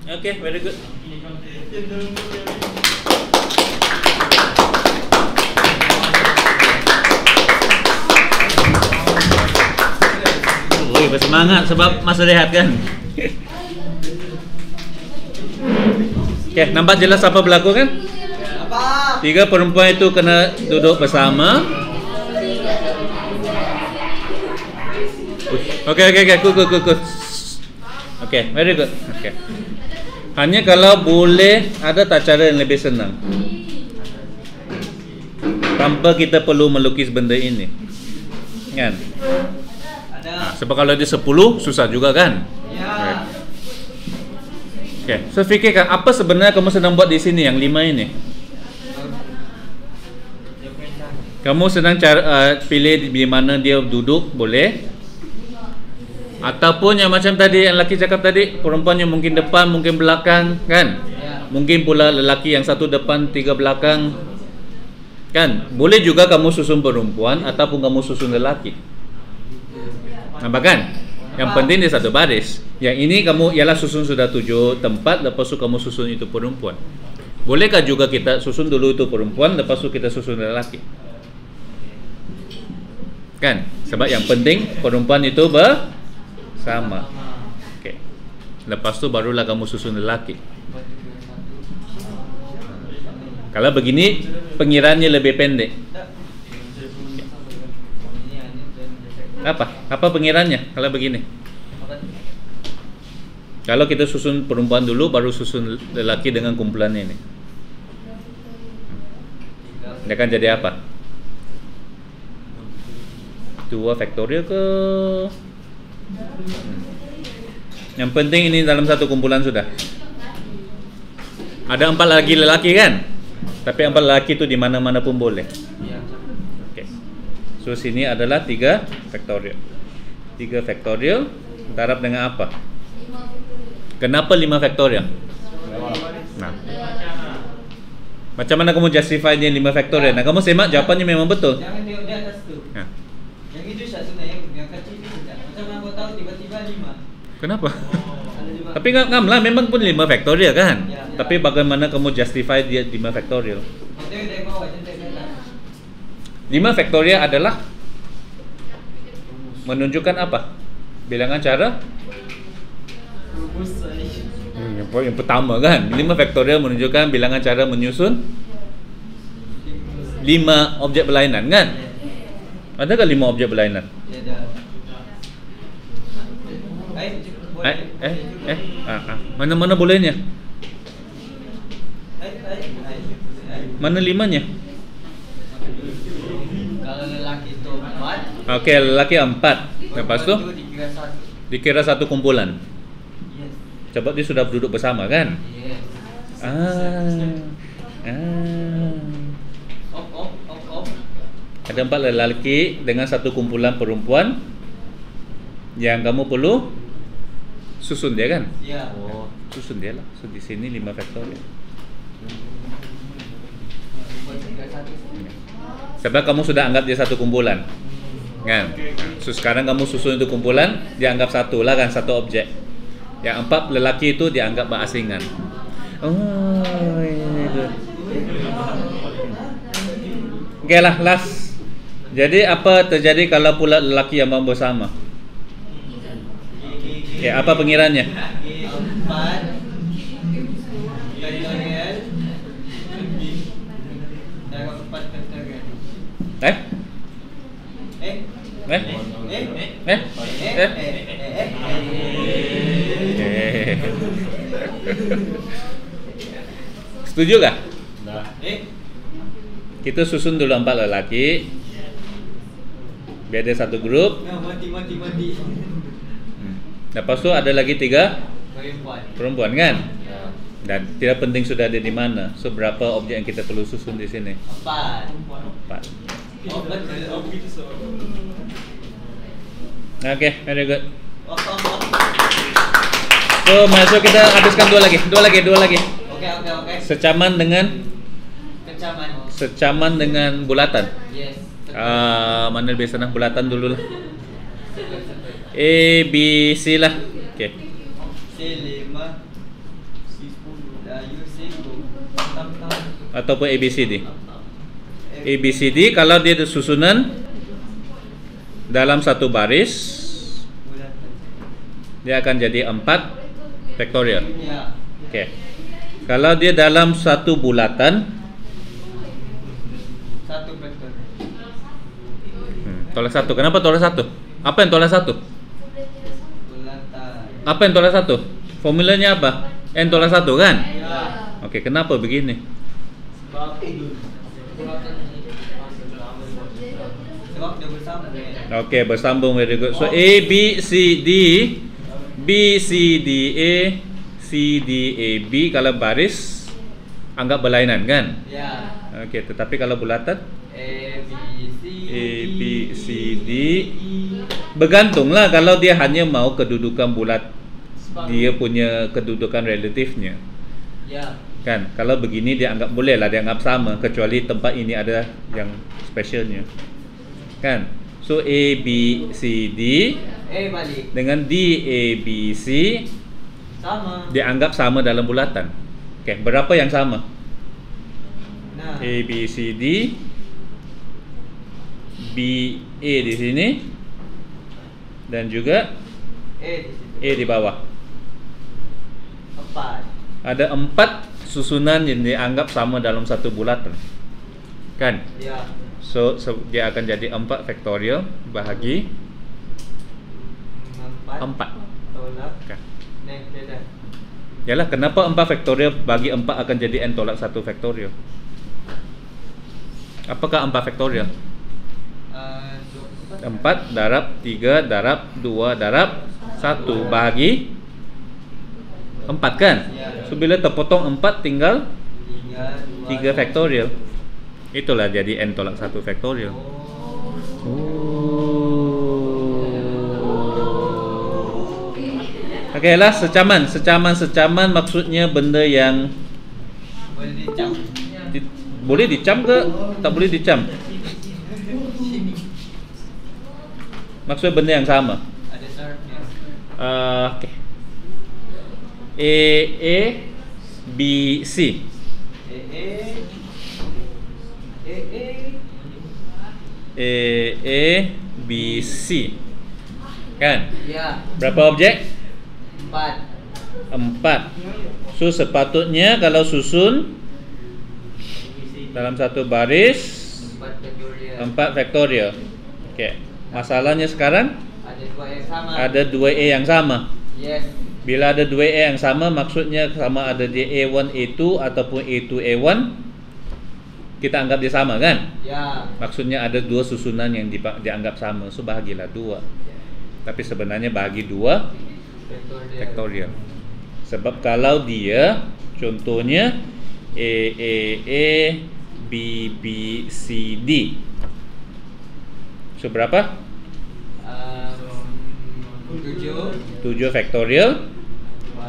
Okay, very good. Bersemangat sebab masa rehat kan. Okay, nampak jelas apa berlaku kan? Apa? 3 perempuan itu kena duduk bersama. Okay, good. Okay, very good. Okay. Hanya kalau boleh ada tak cara yang lebih senang tanpa kita perlu melukis benda ini, kan? Sebab kalau dia 10 susah juga kan? Ya. Okay. So fikirkan apa sebenarnya kamu sedang buat di sini yang 5 ini. Kamu sedang pilih di mana dia duduk, boleh. Ataupun yang macam tadi yang lelaki cakap tadi, perempuan yang mungkin depan, mungkin belakang, kan? Mungkin pula lelaki yang satu depan, 3 belakang, kan? Boleh juga kamu susun perempuan ataupun kamu susun lelaki. Nampak kan? Yang penting dia satu baris. Yang ini kamu ialah susun sudah 7 tempat, lepas tu kamu susun itu perempuan. Bolehkah juga kita susun dulu itu perempuan, lepas tu kita susun lelaki? Kan? Sebab yang penting perempuan itu bersama. Okey. Lepas tu barulah kamu susun lelaki. Kalau begini pengiraannya lebih pendek. Apa pengiraannya kalau begini? Kalau kita susun perempuan dulu, baru susun lelaki dengan kumpulannya ini, dia akan jadi apa? 2 faktorial ke? Yang penting ini dalam satu kumpulan sudah. Ada 4 lagi lelaki kan? Tapi 4 lelaki itu di mana-mana pun boleh. Oke. So sini adalah 3 faktorial. 3 faktorial darab dengan apa? Kenapa 5 faktorial? Nah, macam mana kamu justify dia 5 faktorial? Nah, kamu semak jawapannya memang betul. Jangan tengok di atas tu. Yang itu satu yang kecil itu saja. Macam mana kau tahu tiba-tiba 5? Kenapa? Tapi ngam lah, memang pun 5 faktorial kan? Tapi bagaimana kamu justify dia 5 faktorial? 5 faktorial adalah menunjukkan apa? Bilangan cara? Yang pertama kan, 5 faktorial menunjukkan bilangan cara menyusun 5 objek berlainan kan? Adakah 5 objek berlainan? Mana bolehnya? Mana 5-nya? Kalau lelaki itu 4. Oke, lelaki 4. Lepas tu dikira satu kumpulan. Sebab dia sudah duduk bersama kan? Ada 4 lelaki dengan satu kumpulan perempuan yang kamu perlu susun dia kan? Ya. Oh, susun dia lah. So di sini 5 faktorial. Sebab kamu sudah anggap dia satu kumpulan kan? So sekarang kamu susun itu kumpulan, dia anggap satu lah kan, satu objek. Yang 4 lelaki itu dianggap berasingan. Oh, ini. Okey lah, last. Jadi apa terjadi kalau pula lelaki yang bangun bersama? Okey, apa pengiraannya? 4 faktorial darab 4 faktorial. Setuju gak? Kita susun dulu 4 lelaki biar ada satu grup. Mati. Lepas tu ada lagi 3 perempuan kan? Dan tidak penting sudah ada di mana. So berapa objek yang kita perlu susun di sini? 4. Okay, very good. So masuk kita habiskan 2 lagi. Okay. Secaman dengan bulatan. Yes. Mana lebih senang bulatan dulu lah. A, B, C lah. Okay. C5 C10 Ataupun A, B, C, D. A, B, C, D kalau dia ada susunan dalam satu baris, dia akan jadi 4 faktorial. Ya. Okay. Kalau dia dalam satu bulatan, 1 faktorial. tolak 1. Kenapa tolak 1? Apa yang tolak 1? Bulatan. Apa yang tolak 1? Formulanya apa? N tolak 1 kan? Ya. Okey, kenapa begini? Sebab dia bersambung. Okey, bersambung, very good. So A, B, C, D, B, C, D, A, C, D, A, B kalau baris anggap berlainan kan? Ya. Okey, tetapi kalau bulatan A, B, C, D bergantunglah kalau dia hanya mau kedudukan bulat, dia punya kedudukan relatifnya. Ya. Kan, kalau begini dia anggap boleh lah, dia anggap sama, kecuali tempat ini ada yang specialnya. Kan? So A, B, C, D balik. dengan D, A, B, C Sama. dianggap sama dalam bulatan. Okey, berapa yang sama? Nah. A, B, C, D, B, A di sini dan juga di situ. A di bawah. 4. Ada 4 susunan yang dianggap sama dalam satu bulatan. Kan? Ya. So dia akan jadi 4 faktorial bahagi 4. Tolak. Kan? Nih, beda. Yalah, kenapa 4 faktorial bagi 4 akan jadi n tolak 1 faktorial? Apakah 4 faktorial? 4 darab 3 darab 2 darab 1 bahagi 4 kan? So bila terpotong 4 tinggal 3 faktorial. Itulah jadi n tolak 1 faktorial. Okey lah, secaman maksudnya benda yang Boleh dicam. boleh dicam ke tak boleh dicam? Maksudnya benda yang sama. Ada syaratnya. Okey. A B C. A B C. Kan? Ya. Berapa objek? 4. 4. So sepatutnya kalau susun dalam satu baris 4 faktorial. Okey. Masalahnya sekarang Ada 2 yang sama. ada 2A yang sama. Yes. Bila ada 2A yang sama, maksudnya sama ada dia A1 A2 ataupun A2 A1, kita anggap dia sama kan? Ya. Maksudnya ada 2 susunan yang dianggap sama. So bahagilah 2. Tapi sebenarnya bahagi 2 faktorial. Sebab kalau dia contohnya A B B C D. So berapa? 7 faktorial.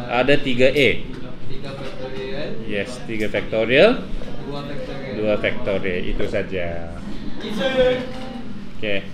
Ada 3A. 3 faktorial. Yes, 3 faktorial. 2 faktorial. 2 faktorial. Itu saja. Yes, sir. Okay.